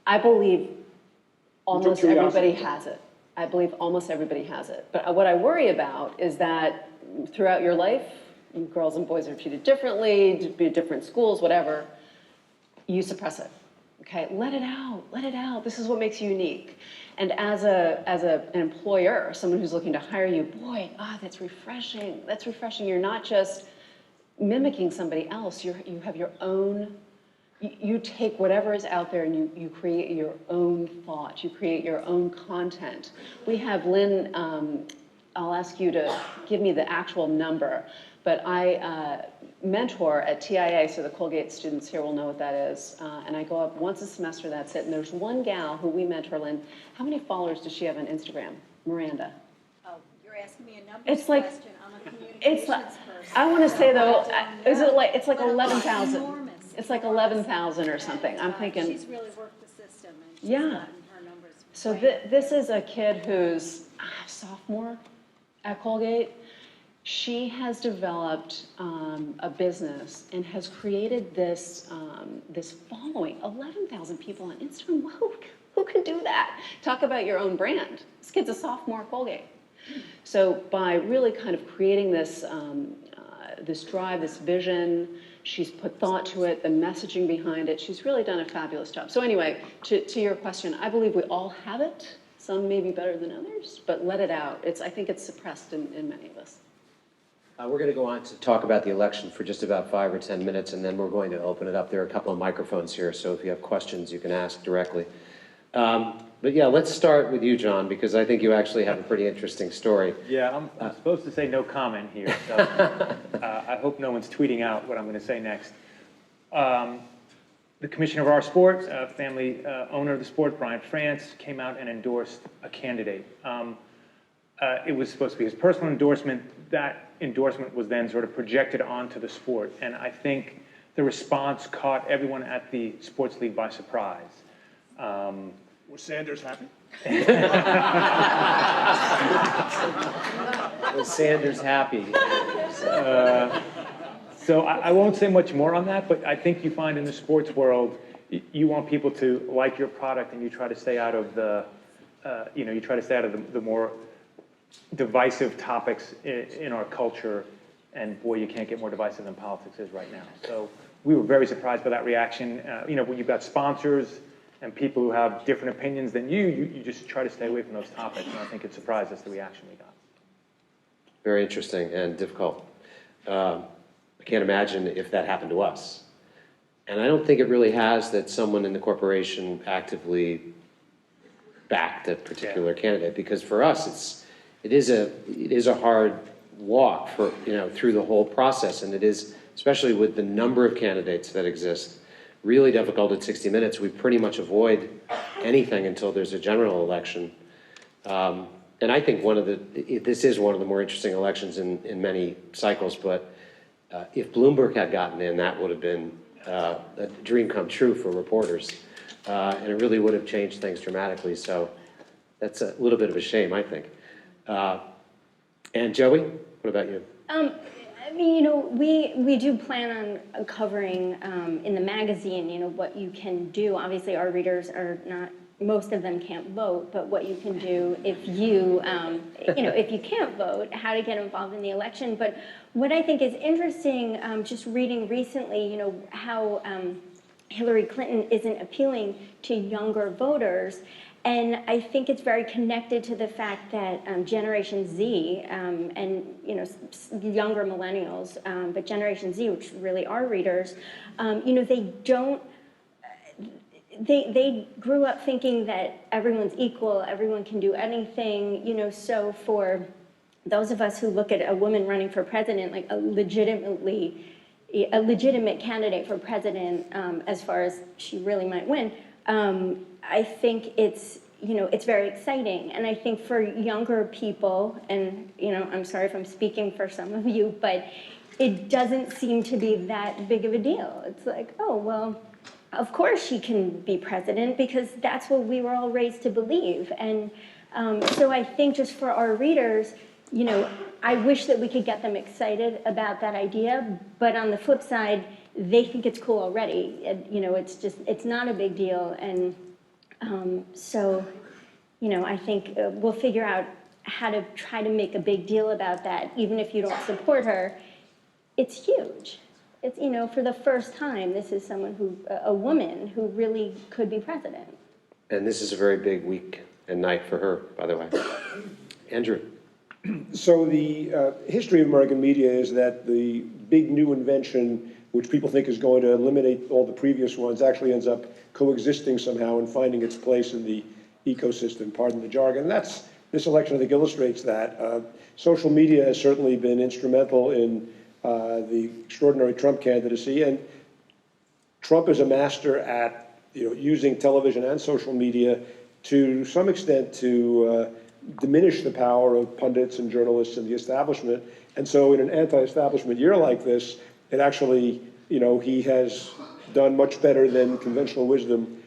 I believe almost curiosity. everybody has it. I believe almost everybody has it. But what I worry about is that throughout your life, girls and boys are treated differently, be at different schools, whatever, you suppress it. Okay, let it out, let it out. This is what makes you unique. And as an employer, someone who's looking to hire you, boy, that's refreshing. That's refreshing. You're not just mimicking somebody else. You have your own. You take whatever is out there and you create your own thought. You create your own content. We have Lynn. I'll ask you to give me the actual number, but I mentor at TIA, so the Colgate students here will know what that is. And I go up once a semester, that's it. And there's one gal who we mentor, Lynn. How many followers does she have on Instagram? Miranda. Oh, you're asking me a numbers It's like- question. I'm a communications It's like, person. I want to say though, is it like, it's like But 11,000. enormous, It's like enormous. 11,000 or something. I'm And, thinking, she's really worked the system and she's Yeah. gotten her numbers. so way this is a kid who's a sophomore at Colgate. She has developed a business and has created this following, 11,000 people on Instagram. Who can do that? Talk about your own brand. This kid's a sophomore at Colgate. So by really kind of creating this drive, this vision, she's put thought to it, the messaging behind it. She's really done a fabulous job. So anyway, to your question, I believe we all have it. Some may be better than others, but let it out. I think it's suppressed in many of us. We're going to go on to talk about the election for just about 5 or 10 minutes, and then we're going to open it up. There are a couple of microphones here, so if you have questions, you can ask directly. But yeah, let's start with you, John, because I think you actually have a pretty interesting story. Yeah, I'm supposed to say no comment here, so I hope no one's tweeting out what I'm going to say next. The commissioner of our sport, family owner of the sport, Brian France, came out and endorsed a candidate. it was supposed to be his personal endorsement. That endorsement was then sort of projected onto the sport. And I think the response caught everyone at the sports league by surprise. Was Sanders happy? Was Sanders happy? So I won't say much more on that, but I think you find in the sports world, you want people to like your product, and you try to stay out of the, you try to stay out of the more divisive topics in our culture. And boy, you can't get more divisive than politics is right now. So we were very surprised by that reaction. When you've got sponsors and people who have different opinions than you just try to stay away from those topics. And I think it surprised us, the reaction we got. Very interesting and difficult. I can't imagine if that happened to us. And I don't think it really has, that someone in the corporation actively backed a particular candidate, because for us, it is a hard walk for, through the whole process. And it is, especially with the number of candidates that exist, really difficult at 60 Minutes. We pretty much avoid anything until there's a general election. And I think this is one of the more interesting elections in many cycles, but if Bloomberg had gotten in, that would have been a dream come true for reporters. And it really would have changed things dramatically. So that's a little bit of a shame, I think. And Joey, what about you? We do plan on covering in the magazine, what you can do. Obviously, our readers are not, most of them can't vote, but what you can do if you, if you can't vote, how to get involved in the election. But what I think is interesting, just reading recently, how Hillary Clinton isn't appealing to younger voters. And I think it's very connected to the fact that Generation Z and younger millennials, but Generation Z, which really are readers, they grew up thinking that everyone's equal, everyone can do anything. So for those of us who look at a woman running for president, like a legitimate candidate for president, as far as she really might win. I think it's very exciting. And I think for younger people, and, I'm sorry if I'm speaking for some of you, but it doesn't seem to be that big of a deal. It's like, oh, well, of course she can be president because that's what we were all raised to believe. And so I think just for our readers, I wish that we could get them excited about that idea, but on the flip side, they think it's cool already. It's not a big deal. And so, I think we'll figure out how to try to make a big deal about that. Even if you don't support her, it's huge. It's, for the first time, this is a woman who really could be president. And this is a very big week and night for her, by the way. Andrew. So the history of American media is that the big new invention, which people think is going to eliminate all the previous ones, actually ends up coexisting somehow and finding its place in the ecosystem, pardon the jargon. This election, I think, illustrates that. Social media has certainly been instrumental in the extraordinary Trump candidacy, and Trump is a master at using television and social media to some extent to diminish the power of pundits and journalists and the establishment. And so in an anti-establishment year like this, it actually, he has done much better than conventional wisdom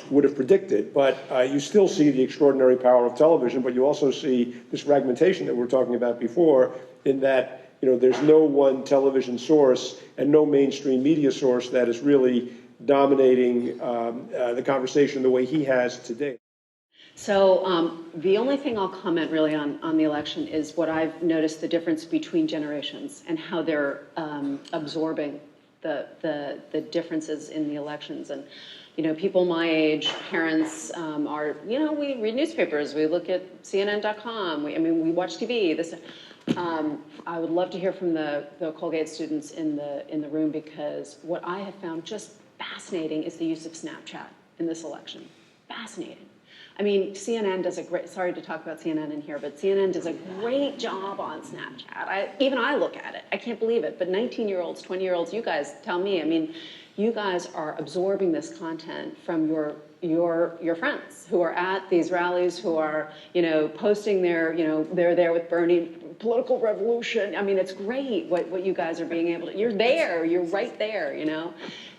would have predicted. But you still see the extraordinary power of television, but you also see this fragmentation that we were talking about before, in that there's no one television source and no mainstream media source that is really dominating the conversation the way he has today. So the only thing I'll comment really on the election is what I've noticed, the difference between generations and how they're absorbing the differences in the elections. And, people my age, parents are, we read newspapers, we look at CNN.com, we watch TV. I would love to hear from the Colgate students in the room, because what I have found just fascinating is the use of Snapchat in this election. Fascinating. CNN does sorry to talk about CNN in here, but CNN does a great job on Snapchat. Even I look at it. I can't believe it. But 19-year-olds, 20-year-olds, you guys tell me. You guys are absorbing this content from your your friends who are at these rallies, who are, posting their, they're there with Bernie, political revolution. I mean, it's great what you guys are being able to, you're right there,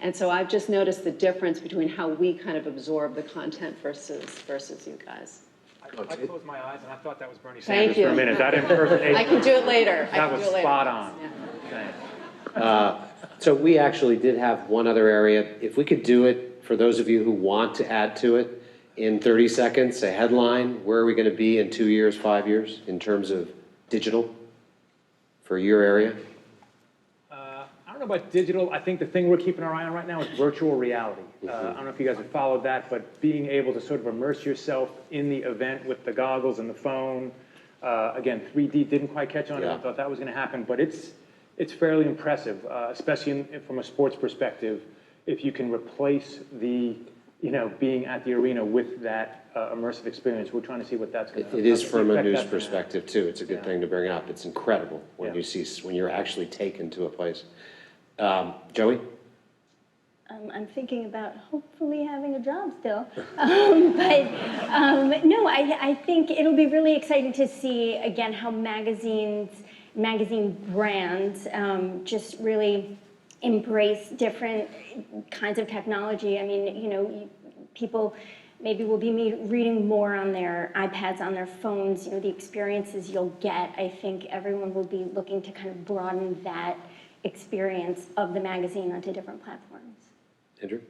And so I've just noticed the difference between how we kind of absorb the content versus you guys. I closed my eyes and I thought that was Bernie Thank Sanders you. for a minute. That impersonation. I can do it later. That was spot on. Yeah. Thanks. So we actually did have one other area. If we could do it, for those of you who want to add to it, in 30 seconds, a headline, where are we going to be in 2 years, 5 years, in terms of digital for your area? I don't know about digital. I think the thing we're keeping our eye on right now is virtual reality. I don't know if you guys have followed that, but being able to sort of immerse yourself in the event with the goggles and the phone. Again, 3D didn't quite catch on. Yeah. I thought that was going to happen, but it's fairly impressive, especially from a sports perspective. If you can replace the, being at the arena with that immersive experience, we're trying to see what that's going to. It is from a news perspective too. It's a good thing to bring up. It's incredible when Yeah. when you're actually taken to a place. Joey? I'm thinking about hopefully having a job still. No, I think it'll be really exciting to see, again, how magazine brands just really embrace different kinds of technology. I mean, people maybe will be reading more on their iPads, on their phones, the experiences you'll get. I think everyone will be looking to kind of broaden that experience of the magazine onto different platforms. Andrew?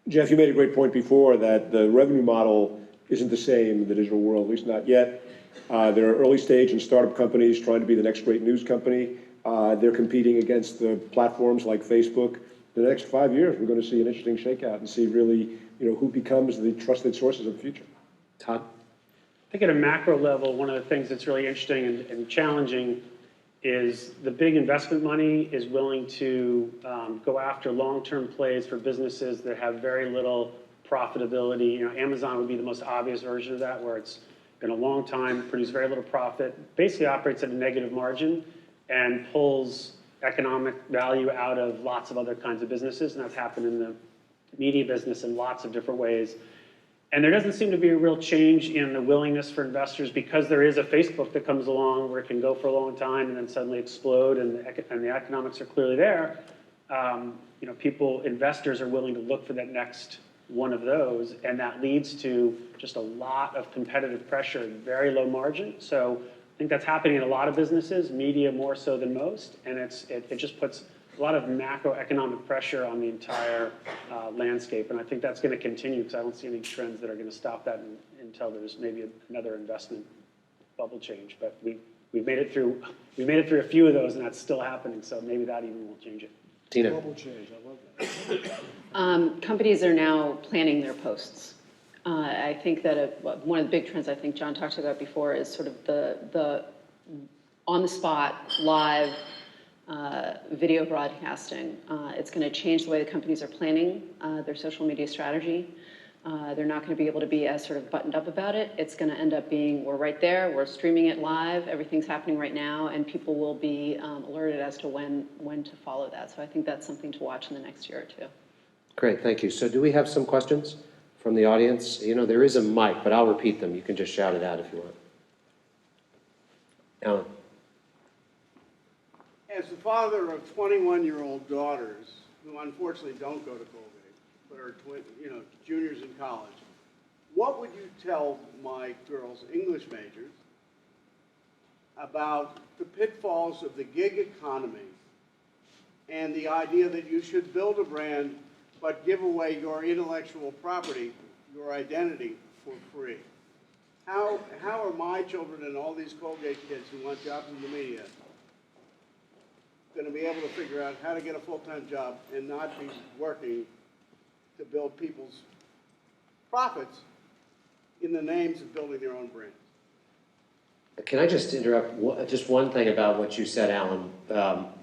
Jeff, you made a great point before that the revenue model isn't the same in the digital world, at least not yet. There are early stage and startup companies trying to be the next great news company. They're competing against the platforms like Facebook. In the next 5 years, we're going to see an interesting shakeout and see really, who becomes the trusted sources of the future. Todd? I think at a macro level, one of the things that's really interesting and challenging is the big investment money is willing to go after long-term plays for businesses that have very little profitability. Amazon would be the most obvious version of that, where it's been a long time, produced very little profit, basically operates at a negative margin, and pulls economic value out of lots of other kinds of businesses, and that's happened in the media business in lots of different ways. And there doesn't seem to be a real change in the willingness for investors, because there is a Facebook that comes along where it can go for a long time and then suddenly explode, and the economics are clearly there. Investors are willing to look for that next one of those, and that leads to just a lot of competitive pressure and very low margin. So I think that's happening in a lot of businesses, media more so than most, and it just puts a lot of macroeconomic pressure on the entire landscape, and I think that's going to continue, because I don't see any trends that are going to stop that until there's maybe another investment bubble change. But we've made it through a few of those, and that's still happening. So maybe that even will change it. Tina? Bubble change, I love that. Companies are now planning their posts. I think that one of the big trends I think John talked about before is sort of the on-the-spot, live video broadcasting. It's going to change the way the companies are planning their social media strategy. They're not going to be able to be as sort of buttoned up about it. It's going to end up being, we're right there, we're streaming it live, everything's happening right now, and people will be alerted as to when to follow that. So I think that's something to watch in the next year or two. Great, thank you. So do we have some questions from the audience? There is a mic, but I'll repeat them. You can just shout it out if you want. Alan? As the father of 21-year-old daughters who unfortunately don't go to Colgate, but are juniors in college, what would you tell my girls, English majors, about the pitfalls of the gig economy and the idea that you should build a brand but give away your intellectual property, your identity, for free? How are my children and all these Colgate kids who want jobs in the media going to be able to figure out how to get a full-time job and not be working to build people's profits in the names of building their own brands? Can I just interrupt? Just one thing about what you said, Alan,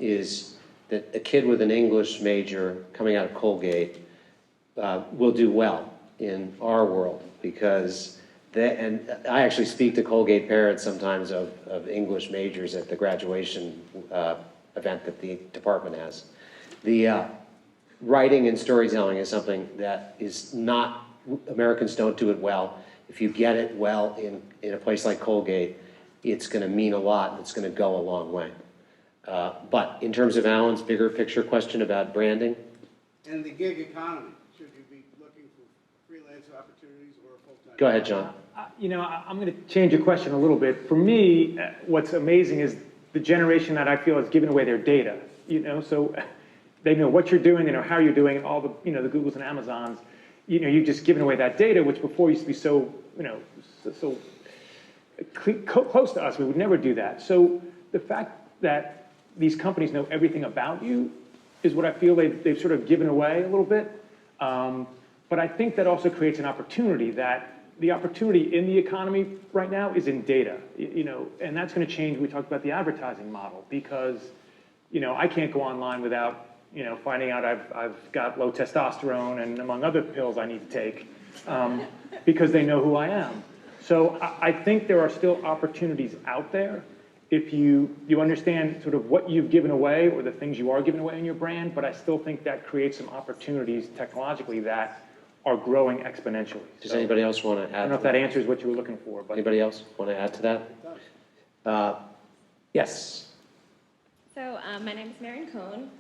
is that a kid with an English major coming out of Colgate will do well in our world, because and I actually speak to Colgate parents sometimes of English majors at the graduation event that the department has. The writing and storytelling is something that is not Americans don't do it well. If you get it well in a place like Colgate, it's going to mean a lot and it's going to go a long way. But in terms of Alan's bigger picture question about branding, And the gig economy, should you be looking for freelance opportunities or a full-time? go ahead, John. I'm going to change your question a little bit. For me, what's amazing is the generation that I feel has given away their data. So they know what you're doing, they know how you're doing, and all the the Googles and Amazons. You've just given away that data, which before used to be so close to us. We would never do that. So the fact that these companies know everything about you is what I feel they've sort of given away a little bit. But I think that also creates an opportunity that the opportunity in the economy right now is in data, and that's going to change. We talked about the advertising model because, I can't go online without, finding out I've got low testosterone and among other pills I need to take because they know who I am. So I think there are still opportunities out there if you understand sort of what you've given away or the things you are giving away in your brand, but I still think that creates some opportunities technologically that are growing exponentially. Does anybody else want to add? I don't know if that answers what you were looking for, but. Anybody else want to add to that? Yes. So my name is Marion Cohn.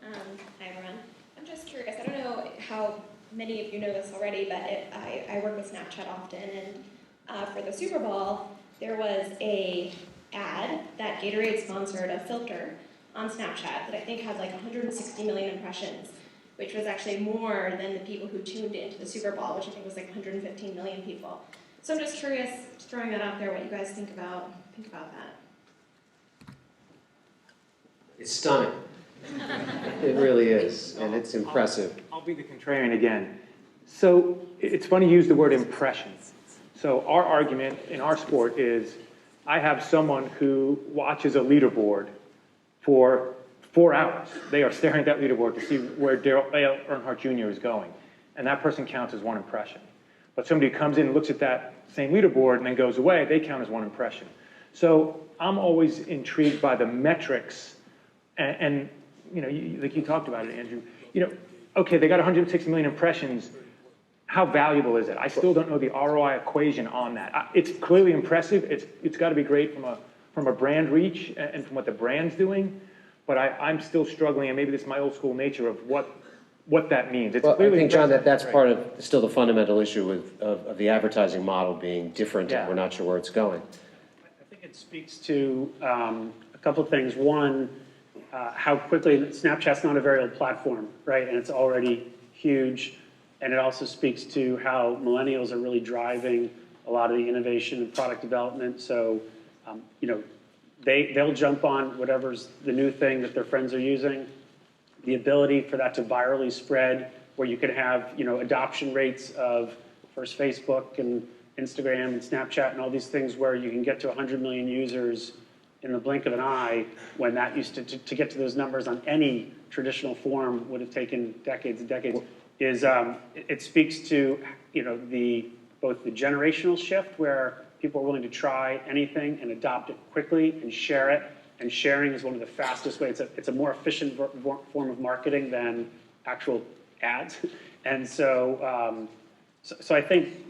Hi, everyone. I'm just curious. I don't know how many of you know this already, but I work with Snapchat often, and for the Super Bowl, there was a ad that Gatorade sponsored a filter on Snapchat that I think had like 160 million impressions, which was actually more than the people who tuned into the Super Bowl, which I think was like 115 million people. So I'm just curious, just throwing that out there, what you guys think about that. It's stunning. It really is, and it's impressive. I'll be the contrarian again. So it's funny you use the word impressions. So our argument in our sport is I have someone who watches a leaderboard for 4 hours. They are staring at that leaderboard to see where Dale Earnhardt Jr. is going. And that person counts as one impression. But somebody who comes in and looks at that same leaderboard and then goes away, they count as one impression. So I'm always intrigued by the metrics and like you talked about it, Andrew, okay, they got 160 million impressions. How valuable is it? I still don't know the ROI equation on that. It's clearly impressive. It's got to be great from a brand reach and from what the brand's doing. But I'm still struggling, and maybe this is my old school nature of what that means. It's Well, I think, John, impressive, that's right? part of still the fundamental issue of the advertising model being different, Yeah. and we're not sure where it's going. I think it speaks to a couple of things. One, how quickly Snapchat's not a very old platform, right? And it's already huge. And it also speaks to how millennials are really driving a lot of the innovation and product development. So, they'll jump on whatever's the new thing that their friends are using. The ability for that to virally spread, where you can have, adoption rates of first Facebook and Instagram and Snapchat and all these things where you can get to 100 million users in the blink of an eye, when that used to get to those numbers on any traditional form would have taken decades and decades, it speaks to, both the generational shift where people are willing to try anything and adopt it quickly and share it. And sharing is one of the fastest ways. It's a more efficient form of marketing than actual ads. And so I think,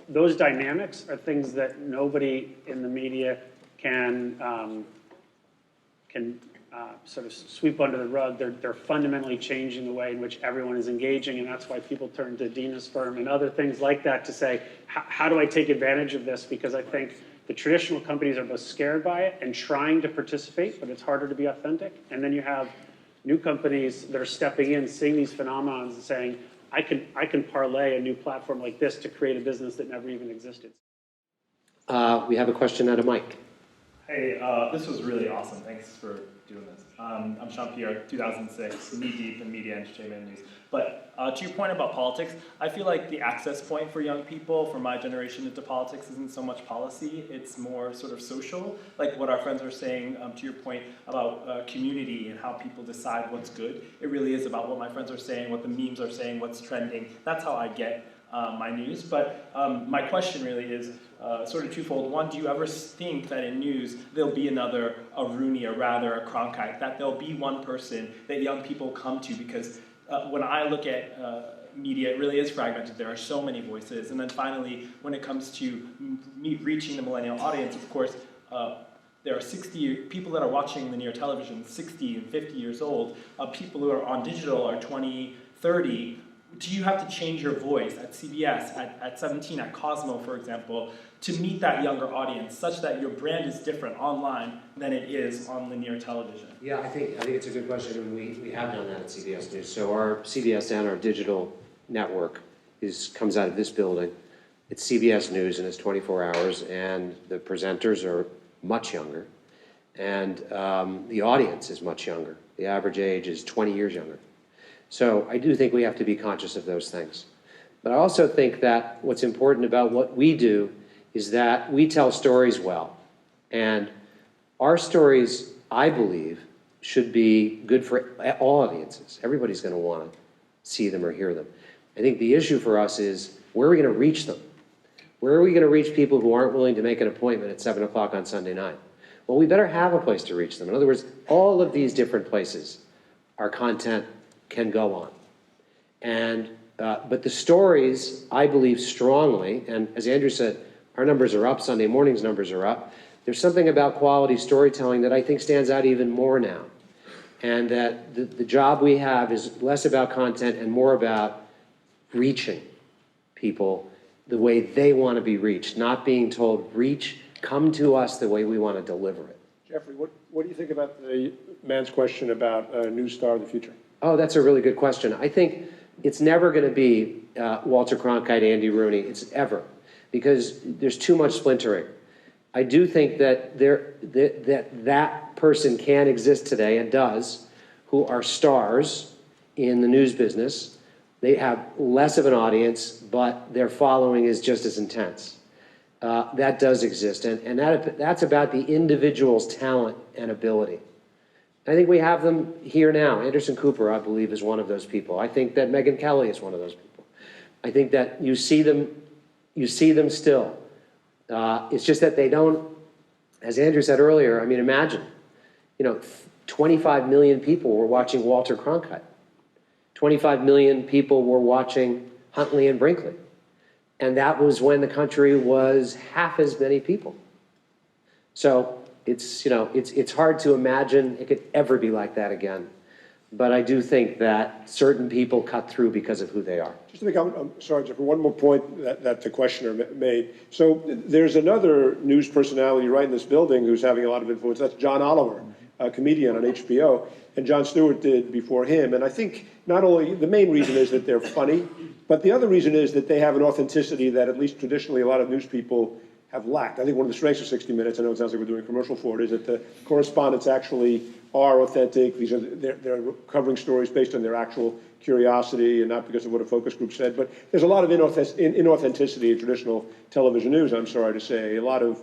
those dynamics are things that nobody in the media can sort of sweep under the rug. They're fundamentally changing the way in which everyone is engaging, and that's why people turn to Dina's firm and other things like that to say, how do I take advantage of this? Because I think the traditional companies are both scared by it and trying to participate, but it's harder to be authentic. And then you have new companies that are stepping in, seeing these phenomena and saying, I can parlay a new platform like this to create a business that never even existed. We have a question out of Mike. Hey, this was really awesome. Thanks for doing this. I'm Sean Pierre, 2006, knee-deep in media, entertainment, news. But to your point about politics, I feel like the access point for young people, for my generation into politics, isn't so much policy. It's more sort of social, like what our friends are saying, to your point about community and how people decide what's good. It really is about what my friends are saying, what the memes are saying, what's trending. That's how I get my news. But my question really is sort of twofold. One, do you ever think that in news there'll be another a Rooney, or rather a Cronkite, that there'll be one person that young people come to? Because when I look at media, it really is fragmented. There are so many voices. And then finally, when it comes to reaching the millennial audience, of course, there are 60 people that are watching linear television, 60 and 50 years old. People who are on digital are 20, 30. Do you have to change your voice at CBS, at 17, at Cosmo, for example, to meet that younger audience, such that your brand is different online than it is on linear television? Yeah, I think it's a good question, and we have done that at CBS News. So our CBS and our digital network comes out of this building. It's CBS News, and it's 24 hours, and the presenters are much younger, and the audience is much younger. The average age is 20 years younger. So I do think we have to be conscious of those things. But I also think that what's important about what we do is that we tell stories well. And our stories, I believe, should be good for all audiences. Everybody's going to want to see them or hear them. I think the issue for us is, where are we going to reach them? Where are we going to reach people who aren't willing to make an appointment at 7 o'clock on Sunday night? Well, we better have a place to reach them. In other words, all of these different places our content can go on. And, but the stories, I believe strongly, and as Andrew said, our numbers are up, Sunday morning's numbers are up. There's something about quality storytelling that I think stands out even more now. And that the job we have is less about content and more about reaching people the way they want to be reached, not being told, come to us the way we want to deliver it. Jeffrey, what do you think about the man's question about a new star of the future? Oh, that's a really good question. I think it's never going to be Walter Cronkite, Andy Rooney. It's ever, because there's too much splintering. I do think that that person can exist today and does, who are stars in the news business. They have less of an audience, but their following is just as intense. That does exist, and that's about the individual's talent and ability. I think we have them here now. Anderson Cooper, I believe, is one of those people. I think that Megyn Kelly is one of those people. I think that you see them still. It's just that they don't, as Andrew said earlier, I mean, imagine, 25 million people were watching Walter Cronkite. 25 million people were watching Huntley and Brinkley. And that was when the country was half as many people. So it's hard to imagine it could ever be like that again. But I do think that certain people cut through because of who they are. Just to make, I'm sorry, Jeffrey, one more point that the questioner made. So there's another news personality right in this building who's having a lot of influence. That's John Oliver, a comedian on HBO. And Jon Stewart did before him. And I think not only, the main reason is that they're funny, but the other reason is that they have an authenticity that at least traditionally a lot of news people have lacked. I think one of the strengths of 60 Minutes, I know it sounds like we're doing a commercial for it, is that the correspondents actually are authentic. They're covering stories based on their actual curiosity and not because of what a focus group said. But there's a lot of inauthenticity in traditional television news, I'm sorry to say. A lot of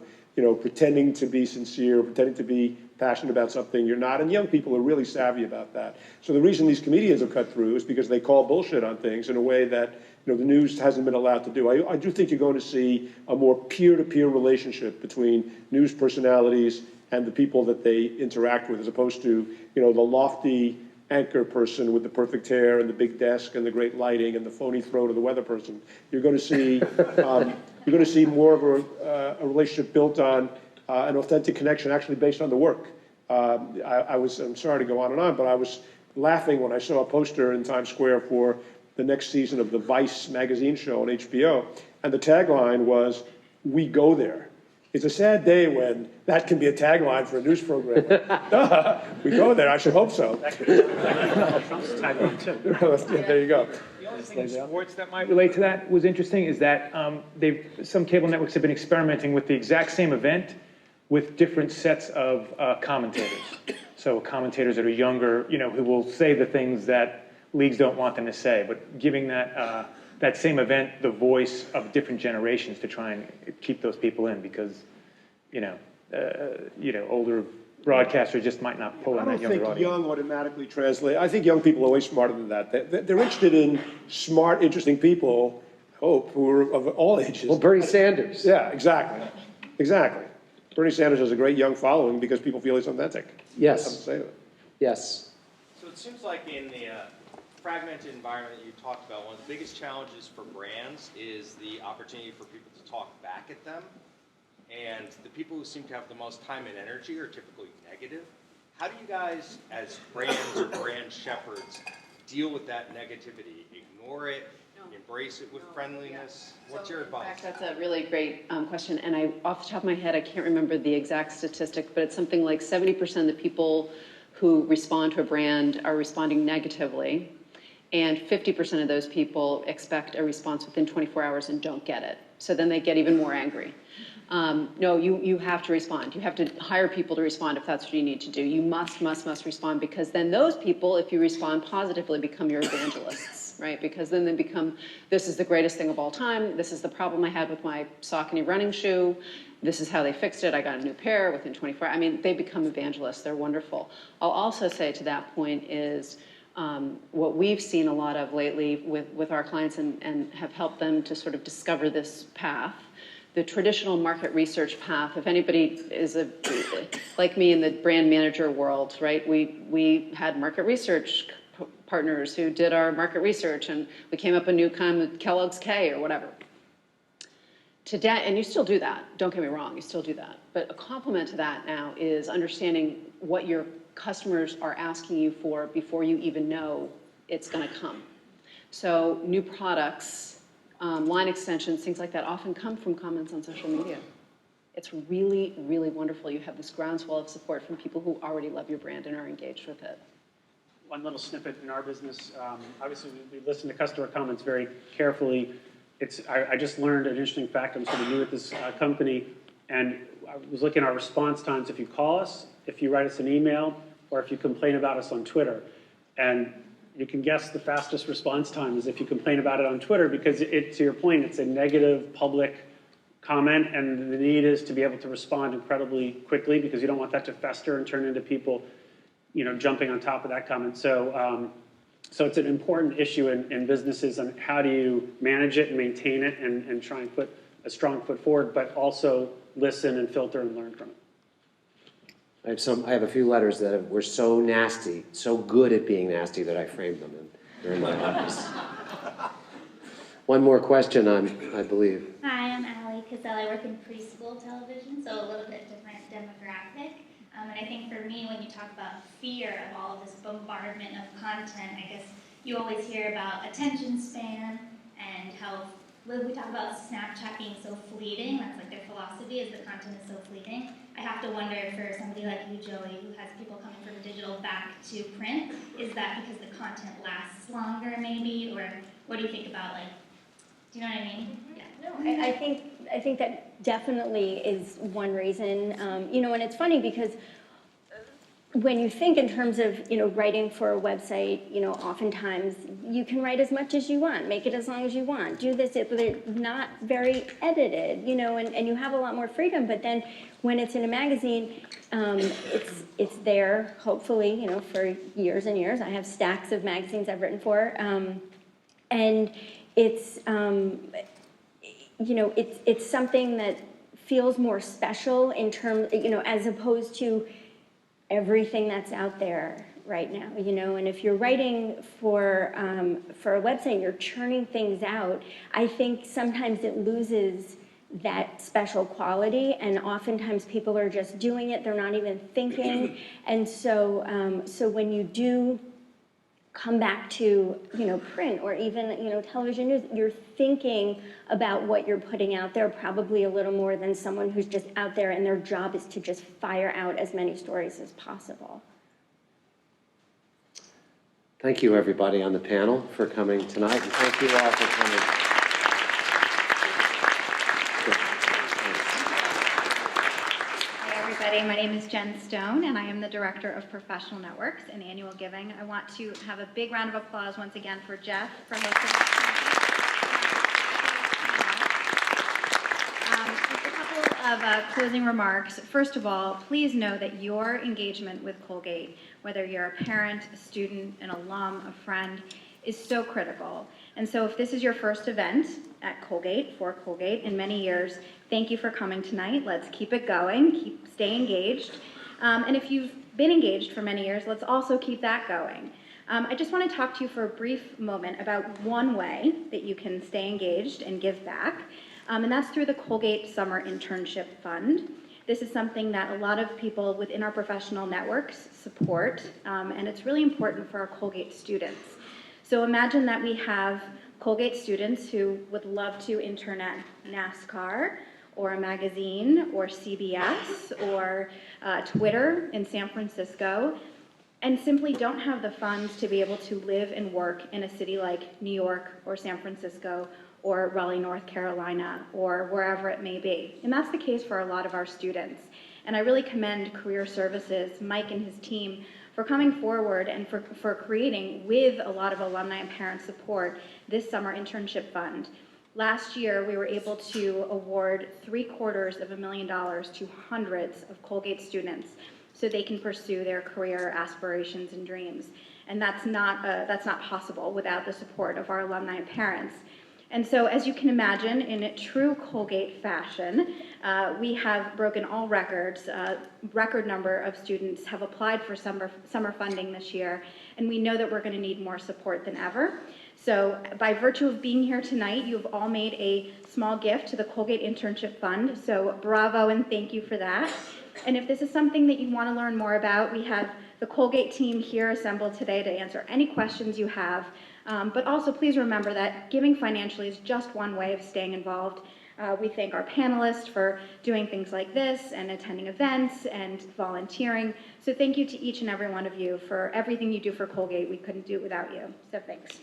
pretending to be sincere, pretending to be passionate about something you're not, and young people are really savvy about that. So the reason these comedians have cut through is because they call bullshit on things in a way that the news hasn't been allowed to do. I do think you're going to see a more peer-to-peer relationship between news personalities and the people that they interact with, as opposed to the lofty anchor person with the perfect hair and the big desk and the great lighting and the phony throat of the weather person. You're going to see more of a relationship built on an authentic connection, actually based on the work. I'm sorry to go on and on, but I was laughing when I saw a poster in Times Square for the next season of the Vice magazine show on HBO, and the tagline was, "We go there." It's a sad day when that can be a tagline for a news program. We go there. I should hope so. There you go. The only thing in sports that might relate to that was interesting is that some cable networks have been experimenting with the exact same event with different sets of commentators. So commentators that are younger, who will say the things that leagues don't want them to say, but giving that same event the voice of different generations to try and keep those people in, because older broadcasters just might not pull in that younger audience. I don't think young automatically translate. I think young people are way smarter than that. They're interested in smart, interesting people, I hope, who are of all ages. Well, Bernie Sanders. Yeah, exactly. Bernie Sanders has a great young following because people feel he's authentic. Yes. Something to say to that. Yes. So it seems like in fragmented environment that you talked about, one of the biggest challenges for brands is the opportunity for people to talk back at them. And the people who seem to have the most time and energy are typically negative. How do you guys, as brands or brand shepherds, deal with that negativity? Ignore it? Embrace it with friendliness? What's your advice? That's a really great question. And off the top of my head, I can't remember the exact statistic, but it's something like 70% of the people who respond to a brand are responding negatively. And 50% of those people expect a response within 24 hours and don't get it. So then they get even more angry. No, you have to respond. You have to hire people to respond if that's what you need to do. You must respond, because then those people, if you respond positively, become your evangelists, right? Because then they become, this is the greatest thing of all time. This is the problem I had with my Saucony running shoe. This is how they fixed it. I got a new pair within 24 hours. I mean, they become evangelists. They're wonderful. I'll also say to that point is what we've seen a lot of lately with our clients and have helped them to sort of discover this path. The traditional market research path, if anybody is like me in the brand manager world, right? We had market research partners who did our market research, and we came up a new kind of Kellogg's K or whatever. Today, and you still do that, don't get me wrong, you still do that. But a complement to that now is understanding what your customers are asking you for before you even know it's gonna come. So new products, line extensions, things like that often come from comments on social media. It's really, really wonderful. You have this groundswell of support from people who already love your brand and are engaged with it. One little snippet in our business, obviously we listen to customer comments very carefully. I just learned an interesting fact. I'm sort of new at this company, and I was looking at our response times. If you call us, if you write us an email, or if you complain about us on Twitter. And you can guess the fastest response time is if you complain about it on Twitter, because to your point, it's a negative public comment, and the need is to be able to respond incredibly quickly, because you don't want that to fester and turn into people, jumping on top of that comment. So it's an important issue in businesses, and how do you manage it and maintain it and try and put a strong foot forward, but also listen and filter and learn from it. I have a few letters that were so nasty, so good at being nasty, that I framed them, and they're in my office. One more question, I believe. Hi, I'm Allie Cassell. I work in preschool television, so a little bit different demographic. And I think for me, when you talk about fear of all of this bombardment of content, I guess you always hear about attention span and how when we talk about Snapchat being so fleeting, that's like their philosophy, is the content is so fleeting. I have to wonder, for somebody like you, Joey, who has people coming from digital back to print, is that because the content lasts longer maybe, or what do you think about, do you know what I mean? Yeah. No, I think that definitely is one reason. And it's funny because when you think in terms of, writing for a website, oftentimes you can write as much as you want, make it as long as you want, do this, but it's not very edited, and you have a lot more freedom. But then when it's in a magazine, it's there, hopefully, for years and years. I have stacks of magazines I've written for, and it's, it's something that feels more special in terms, as opposed to everything that's out there right now, and if you're writing for a website, you're churning things out, I think sometimes it loses that special quality, and oftentimes people are just doing it, they're not even thinking, and so when you do come back to, print or even, television news, you're thinking about what you're putting out there probably a little more than someone who's just out there and their job is to just fire out as many stories as possible. Thank you, everybody on the panel, for coming tonight, and thank you all for coming. My name is Jen Stone, and I am the Director of Professional Networks and Annual Giving. I want to have a big round of applause once again for Jeff for hosting this. Just a couple of closing remarks. First of all, please know that your engagement with Colgate, whether you're a parent, a student, an alum, a friend, is so critical. And so if this is your first event at Colgate, for Colgate, in many years, thank you for coming tonight. Let's keep it going, stay engaged. And if you've been engaged for many years, let's also keep that going. I just want to talk to you for a brief moment about one way that you can stay engaged and give back, and that's through the Colgate Summer Internship Fund. This is something that a lot of people within our professional networks support, and it's really important for our Colgate students. So imagine that we have Colgate students who would love to intern at NASCAR, or a magazine, or CBS, or Twitter in San Francisco, and simply don't have the funds to be able to live and work in a city like New York or San Francisco or Raleigh, North Carolina, or wherever it may be. And that's the case for a lot of our students. And I really commend Career Services, Mike and his team, for coming forward and for creating, with a lot of alumni and parent support, this summer internship fund. Last year, we were able to award $750,000 to hundreds of Colgate students so they can pursue their career aspirations and dreams. And that's not possible without the support of our alumni and parents. And so, as you can imagine, in a true Colgate fashion, we have broken all records. Record number of students have applied for summer funding this year, and we know that we're going to need more support than ever. So, by virtue of being here tonight, you have all made a small gift to the Colgate Internship Fund. So, bravo and thank you for that. And if this is something that you want to learn more about, we have the Colgate team here assembled today to answer any questions you have. But also, please remember that giving financially is just one way of staying involved. We thank our panelists for doing things like this and attending events and volunteering. So thank you to each and every one of you for everything you do for Colgate. We couldn't do it without you. So thanks.